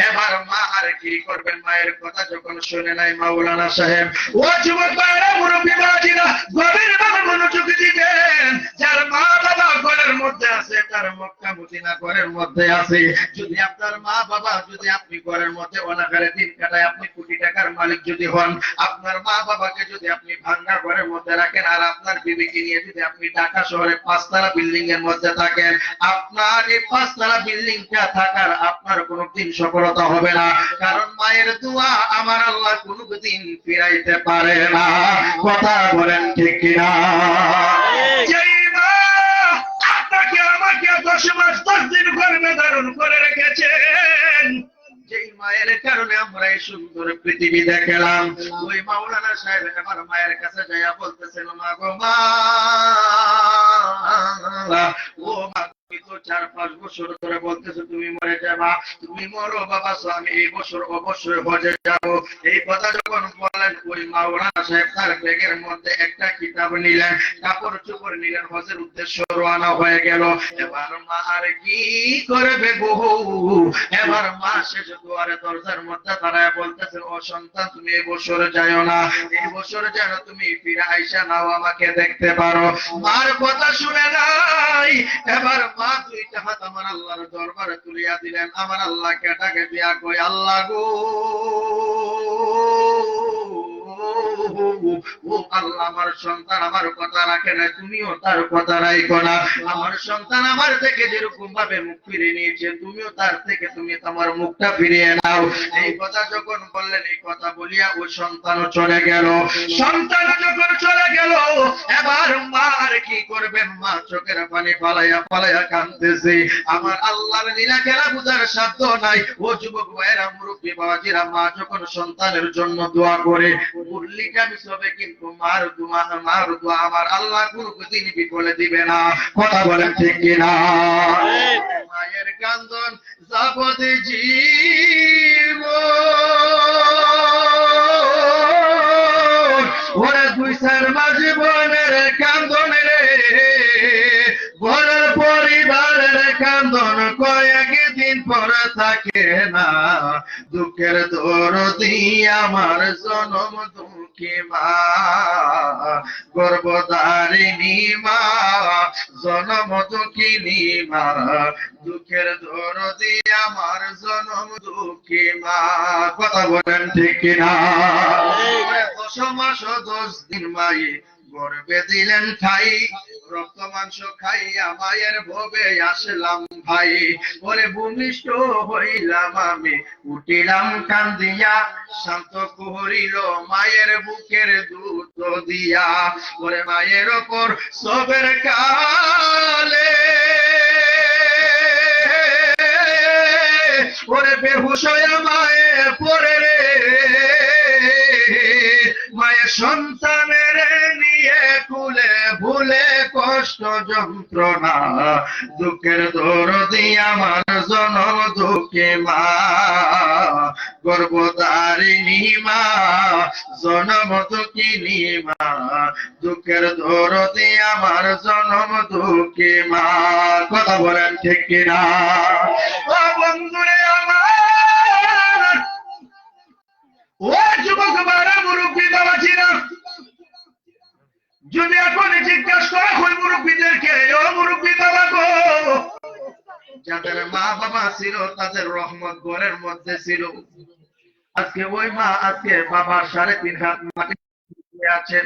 এবার মা আর কি করবেন? মায়ের কথা যখন শুনে নাই মাওলানা সাহেব, ও যুবক ভাইরা, মুরব্বী বাবাজিরা, গভীর ভাবে মনোযোগ দিবেন। যার মা বাবা ঘরের মধ্যে আছে, তার মক্কা মদিনা ঘরের মধ্যে আছে। যদি আপনার মা বাবা, যদি আপনি ঘরের মধ্যে অনাকারে দিন কাটায়, আপনি কোটি টাকার মালিক যদি হন, আপনার মা বাবাকে যদি আপনি ভাঙ্গা ঘরের মধ্যে রাখেন, আর আপনার বিবিকে নিয়ে যদি আপনি ঢাকা শহরে 5তলা বিল্ডিং এর মধ্যে থাকেন, আপনার এই 5তলা বিল্ডিংটা থাকার আপনার কোনোদিন সফলতা হবে না। কারণ মায়ের দোয়া আমার আল্লাহ কোনোদিন ফিরাইতে পারে না। কথা বলেন ঠিক কিনা? যেই মা আপনাকে আমাকে 10 মাস 10 দিন গর্ভে ধারণ করে রেখেছেন, যেই মায়ের কারণে আমরা এই সুন্দর পৃথিবী দেখলাম, ওই মাওলানা সাহেব এবার মায়ের কাছে যাইয়া বলতেছেন, মা গো মা, ও মা, তুমি তো 4-5 বছর ধরে বলতেছো তুমি মরে যাবা, তুমি মরো বাবা, আমি এই বছর অবশ্যই হজে যাব। এই কথা যখন বললেন, ওই মাওলানা সাহেব তার ব্যাগের মধ্যে একটা কিতাব নিলেন, কাপড় চোপড় নিলেন, হজের উদ্দেশ্যে রওনা হয়ে গেল। এবার মা আর কি করবে গো? এবার মা শেষ দুয়ারে দরজার মধ্যে দাঁড়ায় বলতেছেন, ও সন্তান তুমি এই বছর যাও না, এই বছর যেন তুমি ফিরে আইসা নাও, আমাকে দেখতে পারো। মার কথা শুনে নাই। এবার মা 2টা হাত আমার আল্লাহর দরবারে তুলিয়া দিলেন। আমার আল্লাহকে ডাকে দিয়া কই, আল্লাহ গো, ও আল্লাহ, আমার সন্তান আমার কথা রাখে না, তুমিও তার কথা রাখো না। আমার সন্তান আমার থেকে যেরকম ভাবে মুখ ফিরিয়ে নিয়েছে, তুমিও তার থেকে তুমি তোমার মুখটা ফিরিয়ে নাও। এই কথা যখন বললেন, এই কথা বলিয়া ওই সন্তানও চলে গেল। সন্তান যখন চলে গেল, এবার মা আর কি করবেন? মা চোখের পানি ফালাইয়া ফালাইয়া কাঁদতেছে। আমার আল্লাহর লীলা খেলা বুঝার সাধ্য নাই। ও যুবক ভাইয়েরা, মুরব্বী বাবাজিরা, মা যখন সন্তানের জন্য দোয়া করে, বললিটা মিস হবে, কিন্তু মার দোয়া আমার আল্লাহ কোনদিন বিফলে দিবে না। কথা বলেন ঠিক কিনা? মায়ের কান্দন যাবতে জীব, ওরে 2-4 মাস জীবনের কান্দন রে, ঘরের পরিবারের কান্দন কয়েকদিন পর থাকে না। দুঃখের দরদি আমার জনম দুঃখী মা, গর্ভধারিণী মা, জনম দুঃখিনী মা, দুঃখের দরদি আমার জনম দুঃখী মা। কথা বলেন ঠিক কিনা? 10 মাস 10 দিন মায়ে গর্ভে দিলেন ঠাই, রক্ত মাংস খাইয়া মায়ের ভবে আসলাম ভাই। ওরে ভূমিষ্ঠ হইলাম আমি, উঠিলাম কান্দিয়া, শান্ত করিল মায়ের বুকের দুধ দিয়া। ওরে মায়ের ওপর সবের কালে, ওরে বেহুশ হইয়া মায়ে পড়ে রে, মায়ের সন্তানের নিয়ে কুলে ভুলে কষ্ট যন্ত্রণা দুঃখের দরদি আমার জনম দুঃখে মা গর্ভধারিণী মা জনম দুঃখিনী মা দুঃখের দরদি আমার জনম দুঃখী মা কথা বলেন ঠিক কিনা ও বন্ধুরে আমার ও যুবক বারা মুরব্বী বাবা ছিল যদি এখন জিজ্ঞাসা করা হয় মুরব্বীদেরকে ও মুরব্বী বাবা গো যাদের মা বাবা ছিল তাদের রহমত ঘরের মধ্যে ছিল আজকে ওই মা আজকে বাবার 3.5 হাত মাটিতে আছেন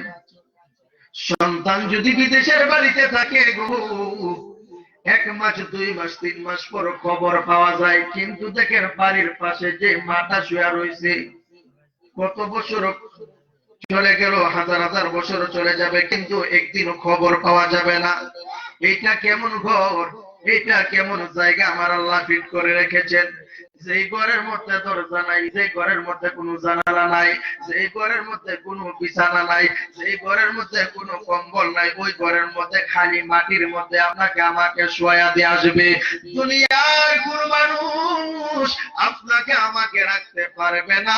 সন্তান যদি বিদেশের বাড়িতে থাকে গো 1 মাস 2 মাস 3 মাস পর খবর পাওয়া যায় কিন্তু দেখেন বাড়ির পাশে যে মাটা শুয়ে রয়েছে কত বছর চলে গেল হাজার হাজার বছর চলে যাবে কিন্তু একদিনও খবর পাওয়া যাবে না এইটা কেমন ঘর এটা কেমন জায়গা আমার আল্লাহ ফিট করে রেখেছেন যেই ঘরের মধ্যে দরজা নাই যেই ঘরের মধ্যে কোনো জানালা নাই যেই ঘরের মধ্যে কোনো বিছানা নাই যেই ঘরের মধ্যে কোনো কম্বল নাই ওই ঘরের মধ্যে খালি মাটির মধ্যে আপনাকে আমাকে শোয়া দিয়ে আসবে দুনিয়ার কোন মানুষ আপনাকে আমাকে রাখতে পারবে না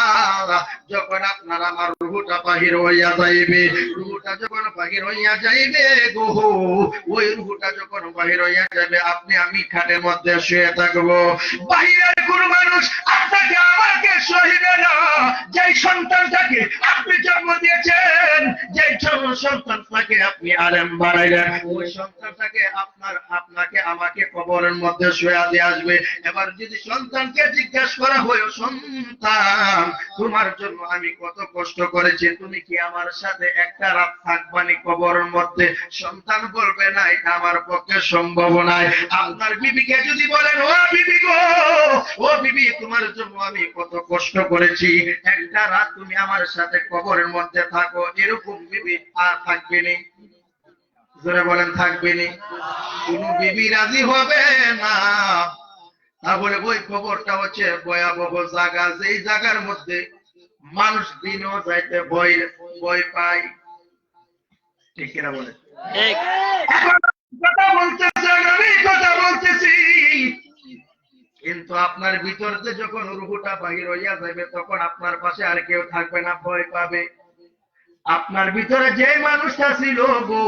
যখন আপনার আমার রুহটা বাহির হইয়া যাইবে রুহটা যখন বাহির হইয়া যাইবে গো ওই রুহটা যখন বাহির হইয়া যাবে আপনি আমি খাটের মধ্যে শুয়ে থাকবো বাহিরের কোন মানুষ আপনাকে আমাকে সহিবে না যেই সন্তানটাকে আপনি জন্ম দিয়েছেন যেই সন্তানটাকে আপনি আরাম বাড়াইলেন ওই সন্তানটাকে আপনাকে আমাকে কবরের মধ্যে শুয়ে দিয়ে আসবে এবার যদি সন্তানকে জিজ্ঞাসা করা হয় সন্তান তোমার জন্য আমি কত কষ্ট করেছি তুমি কি আমার সাথে একটা রাত থাকবানি কবরের মধ্যে সন্তান বলবে না এটা আমার পক্ষে সম্ভব নয় আপনার বিবিকে যদি বলেন ও বিবি গো ও বিবি তোমার জন্য আমি কত কষ্ট করেছি একটা রাত তুমি আমার সাথে কবরের মধ্যে থাকো এরকম বিবি আর থাকবে না জোরে বলেন থাকবে না কোন বিবি রাজি হবে না তাহলে ওই খবরটা হচ্ছে ভয়াবহ জায়গা যেই জায়গার মধ্যে মানুষ দিনও যাইতে ভয় পায় ঠিক কিনা বলে কথা বলতেছে আমি কথা বলতেছি কিন্তু আপনার ভিতরতে যখন রুহটা বাহির হইয়া যাবে তখন আপনার পাশে আর কেউ থাকবে না ভয় পাবে আপনার ভিতরে যে মানুষটা ছিল গো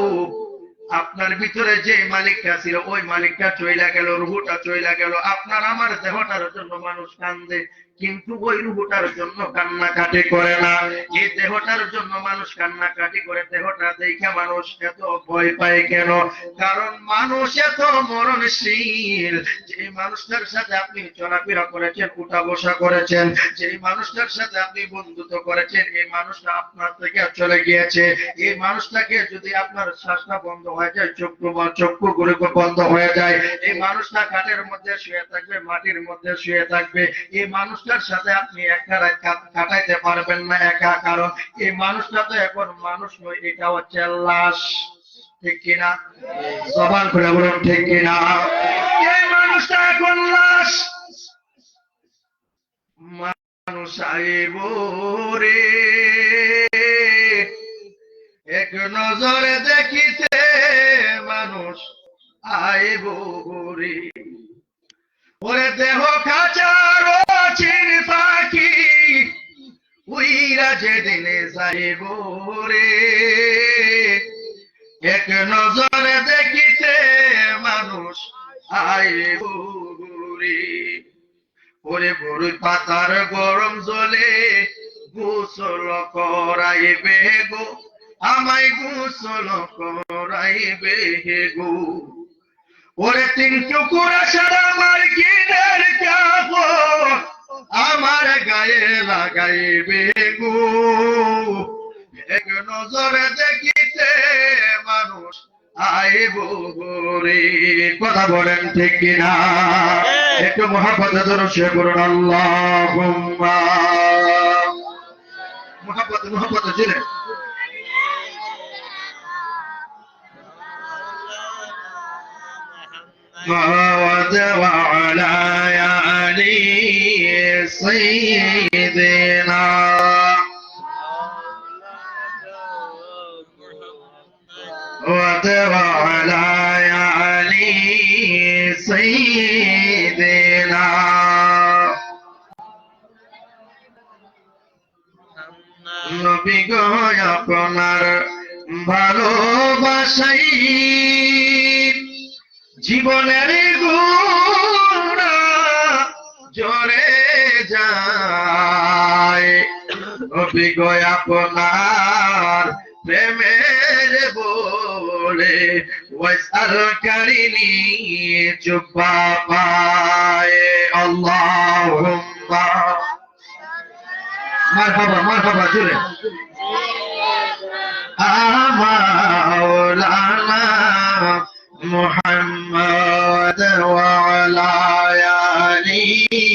আপনার ভিতরে যে মালিকটা ছিল ওই মালিকটা চইলা গেল রুহটা চইলা গেল আপনার আমার দেহটার জন্য মানুষ কান্দে কিন্তু ওই রুহটার জন্য কান্নাকাটি করে না এই দেহটার জন্য মানুষ কান্নাকাটি করে দেহটা দেখে মানুষ এত ভয় পায় কেন কারণ মানুষ এত মরণশীল যে মানুষটার সাথে আপনি চলাফেরা করেছেন উঠা বসা করেছেন যে মানুষটার সাথে আপনি বন্ধুত্ব করেছেন এই মানুষটা আপনার থেকে চলে গিয়েছে এই মানুষটাকে যদি আপনার শ্বাসটা বন্ধ হয়ে যায় চক্ষুগুলো বন্ধ হয়ে যায় এই মানুষটা কাঠের মধ্যে শুয়ে থাকবে মাটির মধ্যে শুয়ে থাকবে এই মানুষটার সাথে আপনি একটা রাত কাটাইতে পারবেন না একা কারণ এই মানুষটা তো এখন মানুষ নয় এটা হচ্ছে লাশ ঠিক কিনা জবান খুলে বলুন ঠিক কিনা এই মানুষটা এখন লাশ মানুষ আইব রে এক নজরে দেখিতে মানুষ আইব রে ওরে দেহ খাঁচার চিন পাখি উইরা যেদিনে যাইব রে এক নজরে দেখিতে মানুষ আইব রে ওরে বড়ই পাতার গরম জলে গোসল করাইবে গো আমায় গোসল করাইবে গো ওরে 3 টুকরা সাদা মার্কিনের কাপড় আমার গায়ে লাগাইবে গো এক নজরে দেখিতে মানুষ আইব রে কথা বলেন ঠিক কিনা একটু মহব্বতে দরুদ করুন আল্লাহুম্মা মহব্বতে জোরে وعلى آل سيدنا وعلى آل سيدنا নবী গো আপনার ভালোবাসাই জীবনের গুণা ঝরে যায় নবী গো আপনার প্রেমের বলে ওয়াসাল কারিনি জুব্বা পায় আল্লাহুম্মা মারহাবা জোরে মাওলানা মুহাম্মদ ওয়া আলা আলিহি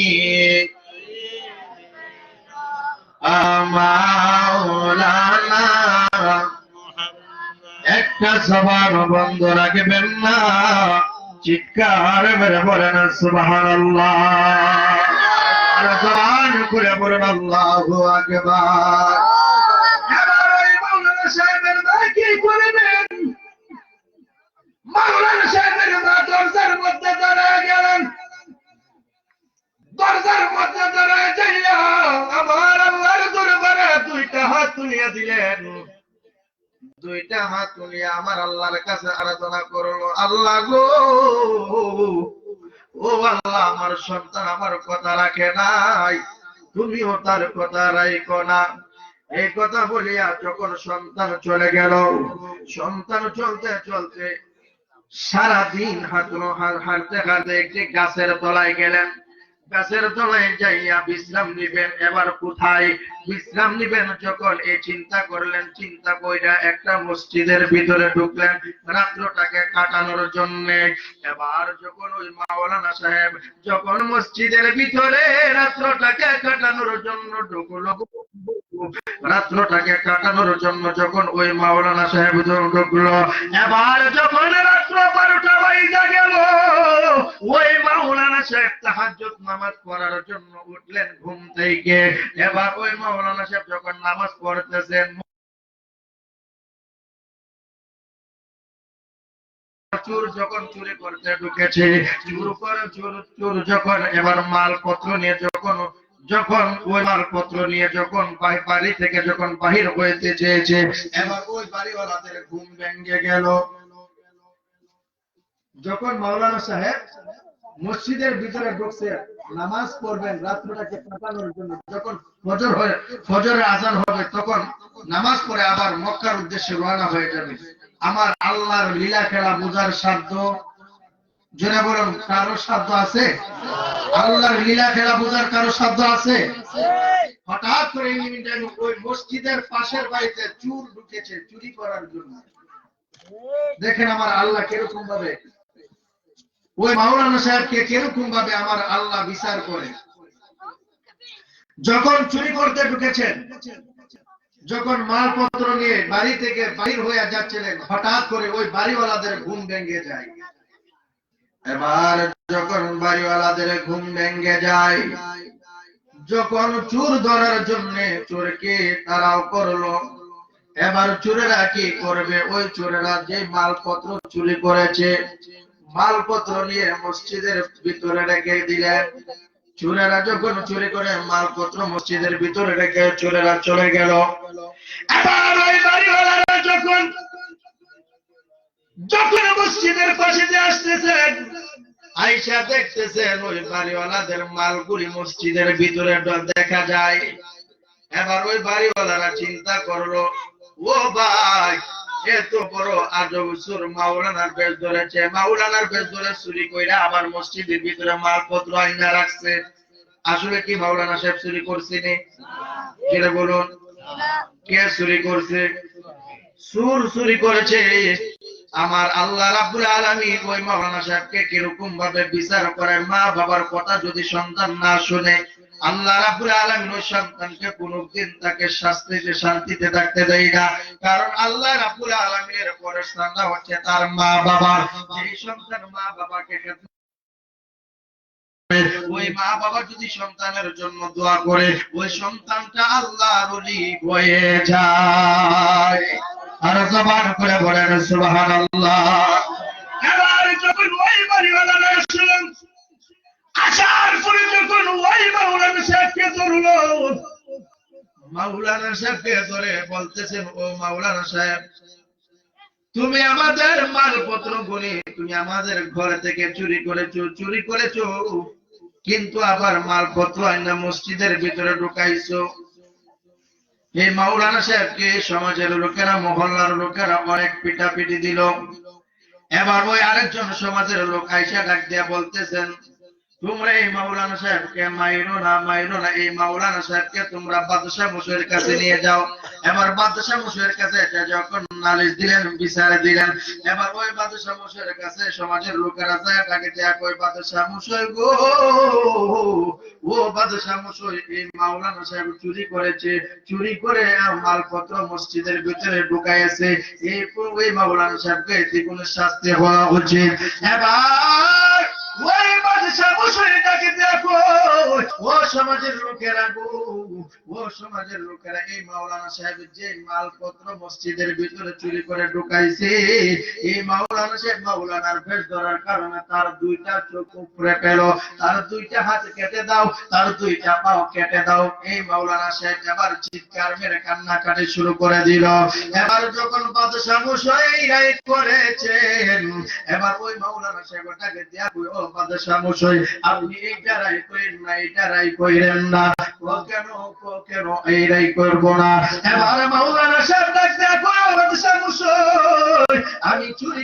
মাওলানা একটা জবান বন্ধ রাখবেন না চিৎকার মেরে বলেন সুবহানাল্লাহ আর জবান খুলে বলেন আল্লাহু আকবার এবার ওই মাওলানা সাহেবের দায় কি করবেন মাওলানা সাহেবের দরজার মধ্যে দাঁড়ায় গেলেন দরজার মধ্যে দাঁড়ায় যাইয়া আমার আল্লাহর দরবারে দুইটা হাত তুলিয়া দিলেন দুইটা হাত তুলিয়া আমার আল্লাহর কাছে আরাধনা করলো আল্লাহ গো ও আল্লাহ আমার সন্তান আমার কথা রাখে নাই তুমিও তার কথা রাখো না এই কথা বলিয়া যখন সন্তান চলে গেল সন্তান চলতে চলতে সারাদিন হাঁটতে হাঁটতে একটি গাছের তলায় গেলেন গাছের তলায় যাইয়া বিশ্রাম নিবেন এবার কোথায় বিশ্রাম নিবেন যখন এই চিন্তা করলেন চিন্তা কইরা একটা মসজিদের ভিতরে ঢুকলেন রাত্রটাকে কাটানোর জন্য এবার যখন ওই মাওলানা সাহেব যখন মসজিদের ভিতরে রাত্রটাকে কাটানোর জন্য ঢুকলো রাত্রটাকে কাটানোর জন্য যখন ওই মাওলানা সাহেব ঢুকলো এবার যখন রাত্র 12টা বাজে গেল ওই মাওলানা সাহেব তাহাজ্জুদ নামাজ পড়ার জন্য উঠলেন ঘুম থেকে এবার ওই মাওলানা সাহেব যখন নামাজ পড়তেছেন চোর যখন চুরি করতে ঢুকেছে চোর যখন এবার মালপত্র নিয়ে যখন ওই মালপত্র নিয়ে যখন বাড়ি থেকে যখন বাহির হইতে চেয়েছে এবার ওই বাড়িওয়ালাদের ঘুম ভেঙে গেল যখন মাওলানা সাহেব মসজিদের ভিতরে ঢুকছে নামাজ পড়বেন রাত্রটাকে কাটানোর জন্য যখন ফজরের আজান হবে তখন নামাজ পড়ে আবার মক্কার উদ্দেশ্যে রওনা হয়ে যাবে আমার আল্লাহর লীলা খেলা বোঝার সাধ্য জোরে বলুন কারো সাধ্য আছে আল্লাহর লীলা খেলা বোঝার কারো সাধ্য আছে হঠাৎ করে ওই মসজিদের পাশের বাড়িতে চোর ঢুকেছে চুরি করার জন্য দেখেন আমার আল্লাহ কিরকম ভাবে ওই মাওলানা সাহেবকে কিরকম ভাবে আমার আল্লাহ বিচার করে যখন চুরি করতে ঢুকেছেন যখন মালপত্র নিয়ে বাড়ি থেকে বাহির হয়ে যাচ্ছিলেন হঠাৎ করে ওই বাড়িওয়ালাদের ঘুম ভেঙে যায় এবার যখন বাড়িওয়ালাদের ঘুম ভেঙে যায় যখন চোর ধরার জন্য চোরকে তারাও করলো এবার চোরেরা কি করবে ওই চোরেরা যে মালপত্র চুরি করেছে মালপত্র নিয়ে মসজিদের ভিতরে রেখে দিলেন চোরেরা যখন চুরি করে মালপত্র মসজিদের ভিতরে রেখে চোরেরা চলে গেল এবার ওই বাড়িওয়ালারা যখন মসজিদের পাশে যে আসতেছেন আয়েশা দেখতেছেন ওই বাড়িওয়ালাদের মালগুলি মসজিদের ভিতরে দেখা যায় এবার ওই বাড়িওয়ালারা চিন্তা করলো ও ভাই এত বড় আজব চোর মাওলানার বেশ ধরেছে মাওলানার বেশ ধরে চুরি কইরা আবার মসজিদের ভিতরে মালপত্র আইনা রাখছে আসলে কি মাওলানা সাহেব চুরি করছেন যেটা বলুন কে চুরি করছে চোর চুরি করেছে আমার আল্লাহ রাব্বুল আলামিন ওই মাওলানা সাহেবকে কিরকম ভাবে বিচার করে মা বাবার কথা যদি সন্তান না শুনে আল্লাহ রাব্বুল আলামিন ওই সন্তানকে কোনদিন তাকে শান্তিতে থাকতে দেয় না কারণ আল্লাহ রাব্বুল আলামিনের পরিশ্রমটা হচ্ছে তার মা বাবা এই সন্তান মা বাবাকে ওই মা বাবা যদি সন্তানের জন্য দোয়া করে ওই সন্তানটা আল্লাহর ওলি হয়ে যায় আর জবান করে বলেন সুবহানাল্লাহ। এবার যখন ওই বাড়িওয়ালারা আসলেন, আসার পরে যখন ওই মাওলানা সাহেবকে ধরলো, মাওলানা সাহেবকে ধরে বলতেছেন, ও মাওলানা সাহেব, তুমি আমাদের মালপত্র গুলি তুমি আমাদের ঘর থেকে চুরি করেছো, কিন্তু আবার মালপত্র আইনা মসজিদের ভিতরে ঢুকাইছো। এই মাওলানা সাহেবকে সমাজের লোকেরা, মহল্লার লোকেরা অনেক পিটাপিটি দিল। এবার ওই আরেকজন সমাজের লোক আইসা ডাক দিয়া বলতেছেন, তোমরা এই মাওলানা সাহেবকে মাইরো না, এই মাওলানা সাহেবকে তোমরা বাদশাহ মশাইয়ের কাছে নিয়ে যাও। এবার বাদশাহ মশাইয়ের কাছে যখন নালিশ দিলেন, বিচার দিলেন, এবার ওই বাদশাহ মশাইয়ের কাছে সমাজের লোকেরা যায় ডাকে দেয়া, কই বাদশাহ মশাই গো, ও বাদশাহ মশাই, এই মাওলানা সাহেব চুরি করেছে, চুরি করে মালপত্র মসজিদের ভিতরে ঢুকাইছে, এই মাওলানা সাহেবকে দ্বিগুণ শাস্তি হওয়া উচিত। এবার ওই বাদশাহ মশাইটাকে দেখো, ও সমাজের লোকেরা গো, ও সমাজের লোকেরা, এই মাওলানা সাহেব যে মালপত্র মসজিদের ভিতরে চুরি করে ঢুকাইছে, এই মাওলানা সাহেব মাওলানার বেশ ধরার কারণে তার দুইটা চোখ উপড়ে পেল, তার দুইটা হাত কেটে দাও, তার দুইটা পাও কেটে দাও। এই মাওলানা সাহেব এবার চিৎকার মেরে কান্নাকাটি শুরু করে দিল। এবার যখন বাদশাহ মশাই রায় করেছেন, এবার ওই মাওলানা সাহেবটাকে দিয়া, ও বাদশাহ মশাই, আপনি এইটা রায় করেন না, এইটা রায় করেন না, কেন এই রায় করবো না? এবার মাওলানা সাহেব ডাক দেখো, বাদশাহ মশাই, আমি চুরি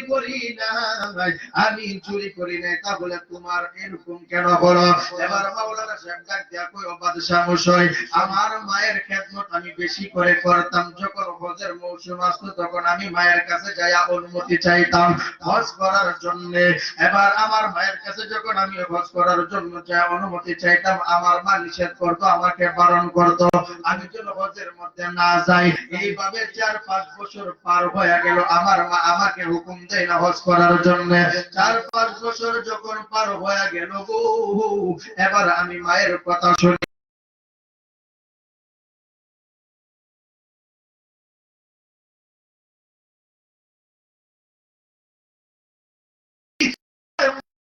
করি নাই, তাহলে তোমার এরকম কেন হলো? এবার মাওলানা সাহেব ডাক দেখো, বাদশাহ মশাই, আমার মায়ের খেদমত আমি বেশি করে করতাম। যখন হজের মৌসুম আসতো তখন আমি মায়ের কাছে যাইয়া অনুমতি চাইতাম হজ করার জন্য। এবার আমার মায়ের কাছে যখন আমি হজ করার জন্য যা অনুমতি চাইতাম, আমার মা নিষেধ করতো, আমাকে বারণ করতো, আমি যেন হজের মধ্যে না যাই। এইভাবে 4-5 বছর পার হয়ে গেল, আমার মা আমাকে হুকুম দেয় না হজ করার জন্য। 4-5 বছর যখন পার হয়ে গেল গো, এবার আমি মায়ের কথা শুনি,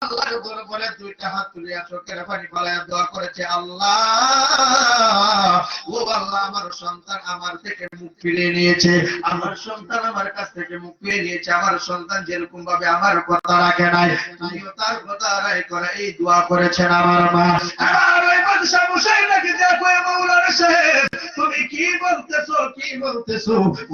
আল্লাহর দরবারে দুইটা হাত তুলে চোখের পানি ফেলায় দোয়া করেছে, আল্লাহ, ও আল্লাহ, আমার সন্তান আমার থেকে মুখ ফিরিয়ে নিয়েছে, আমার সন্তান আমার কাছ থেকে মুখ ফিরিয়ে নিয়েছে, আমার সন্তান যেরকম ভাবে আমার কথা রাখে নাই, তুমিও তার কথা রায় করে এই দোয়া করেছেন আমার মা। আর ওই বাদশাহ মশাইটাকে দেখো, মাওলানা সাহেব, তুমি কি বলতেছো,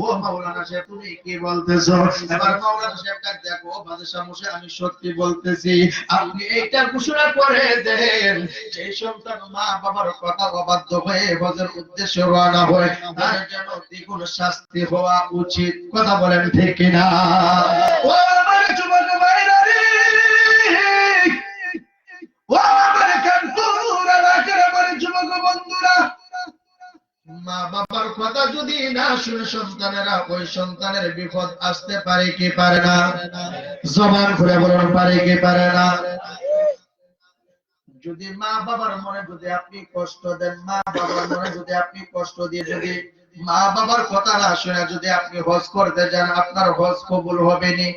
ও মাওলানা সাহেব, তুমি কি বলতেছো? এবার মাওলানা সাহেবটা দেখো, বাদশাহ মশাই, আমি সত্যি বলতেছি, আপনি এইটা ঘোষণা করে দেন, যে সন্তান মা বাবার কথা অবাধ্য হয়ে হজের উদ্দেশ্যে রওনা হয়, তার জন্য দ্বিগুণ শাস্তি হওয়া উচিত। কথা বলেন ঠিক কিনা? ও আমার যুবক ভাইরা রে, ও আমার কান্তরা রাখের আমার যুবক বন্ধুরা, মা বাবার কথা যদি না শুনে সন্তানেরা, ওই সন্তানের বিপদ আসতে পারে কি পারে না? জবান খুলে বলুন, পারে কি পারে না? যদি মা বাবার মনে যদি আপনি কষ্ট দেন, মা বাবার মনে যদি আপনি কষ্ট দিয়ে যদি মা বাবার কথা না শুনে যদি আপনি হজ করতে যান, আপনার হজ কবুল হবে নি।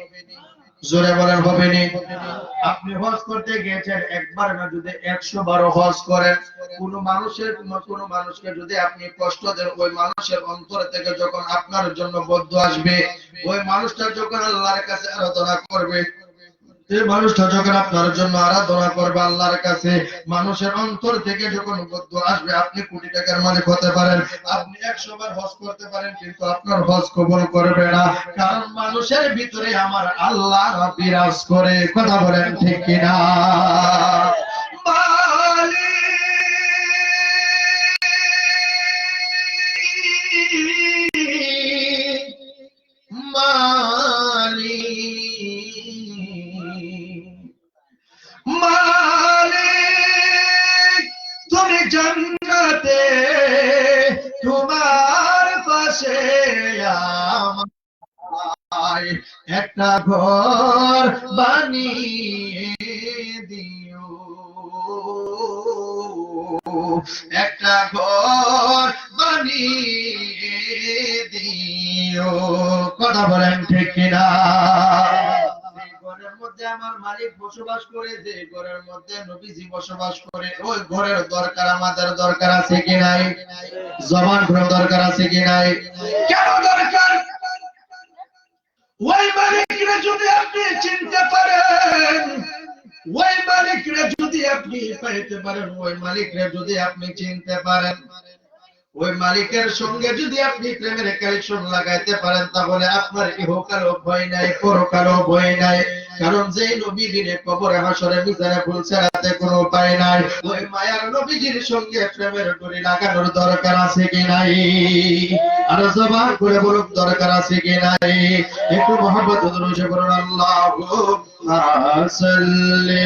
জোরে বলেন, হবে নি? আপনি হজ করতে গিয়েছেন, একবার না যদি 100 বার হজ করেন, কোন মানুষকে যদি আপনি কষ্ট দেন, ওই মানুষের অন্তর থেকে যখন আপনার জন্য বদদুয়া আসবে, ওই মানুষটা যখন আল্লাহর কাছে আরাধনা করবে, এই মানুষটা যখন আপনার জন্য আরাধনা করবে আল্লাহর কাছে, মানুষের অন্তর থেকে যখন বদদুয়া আসবে, আপনি কোটি টাকার মালিক হতে পারেন, আপনি 100 বার হজ করতে পারেন, কিন্তু আপনার হজ কবুল করবে না, কারণ মানুষের ভিতরে আমার আল্লাহ বিরাজ করে। কথা বলেন ঠিক কিনা? মালিক, তুমি জান্নাতে তোমার পাশে আমায় একটা ঘর বানিয়ে দিও, একটা ঘর বানিয়ে দিও। প্রিয়, কথা বলেন ঠিক কিনা? এই ঘরের মধ্যে আমার মালিক বসবাস করে, যে ঘরের মধ্যে নবীজি বসবাস করে, ওই ঘরের দরকার আমাদের দরকার আছে কি নাই? জবান খুলে দরকার আছে কি নাই? কেন দরকার? ওই মালিকরে যদি আপনি চিনতে পারেন, ওই মালিকরে যদি আপনি পাইতে পারেন, ওই মালিকরে যদি আপনি চিনতে পারেন, ওই মালিকের সঙ্গে যদি আপনি প্রেমের কানেকশন লাগাইতে পারেন, তাহলে আপনার ইহকালও ভয় নাই, পরকালও ভয় নাই। কারণ যে নবীজির কবরে হাসরে মিজানে ফুল ছাড়াতে কোনো উপায় নাই, ওই মায়ার নবীজির সঙ্গে প্রেমের ডোরি লাগানোর দরকার আছে কি নাই? আর জবান করে বলুন দরকার আছে কি নাই? একটু মহব্বত ধরে বলুন আল্লাহুম্মা সাল্লি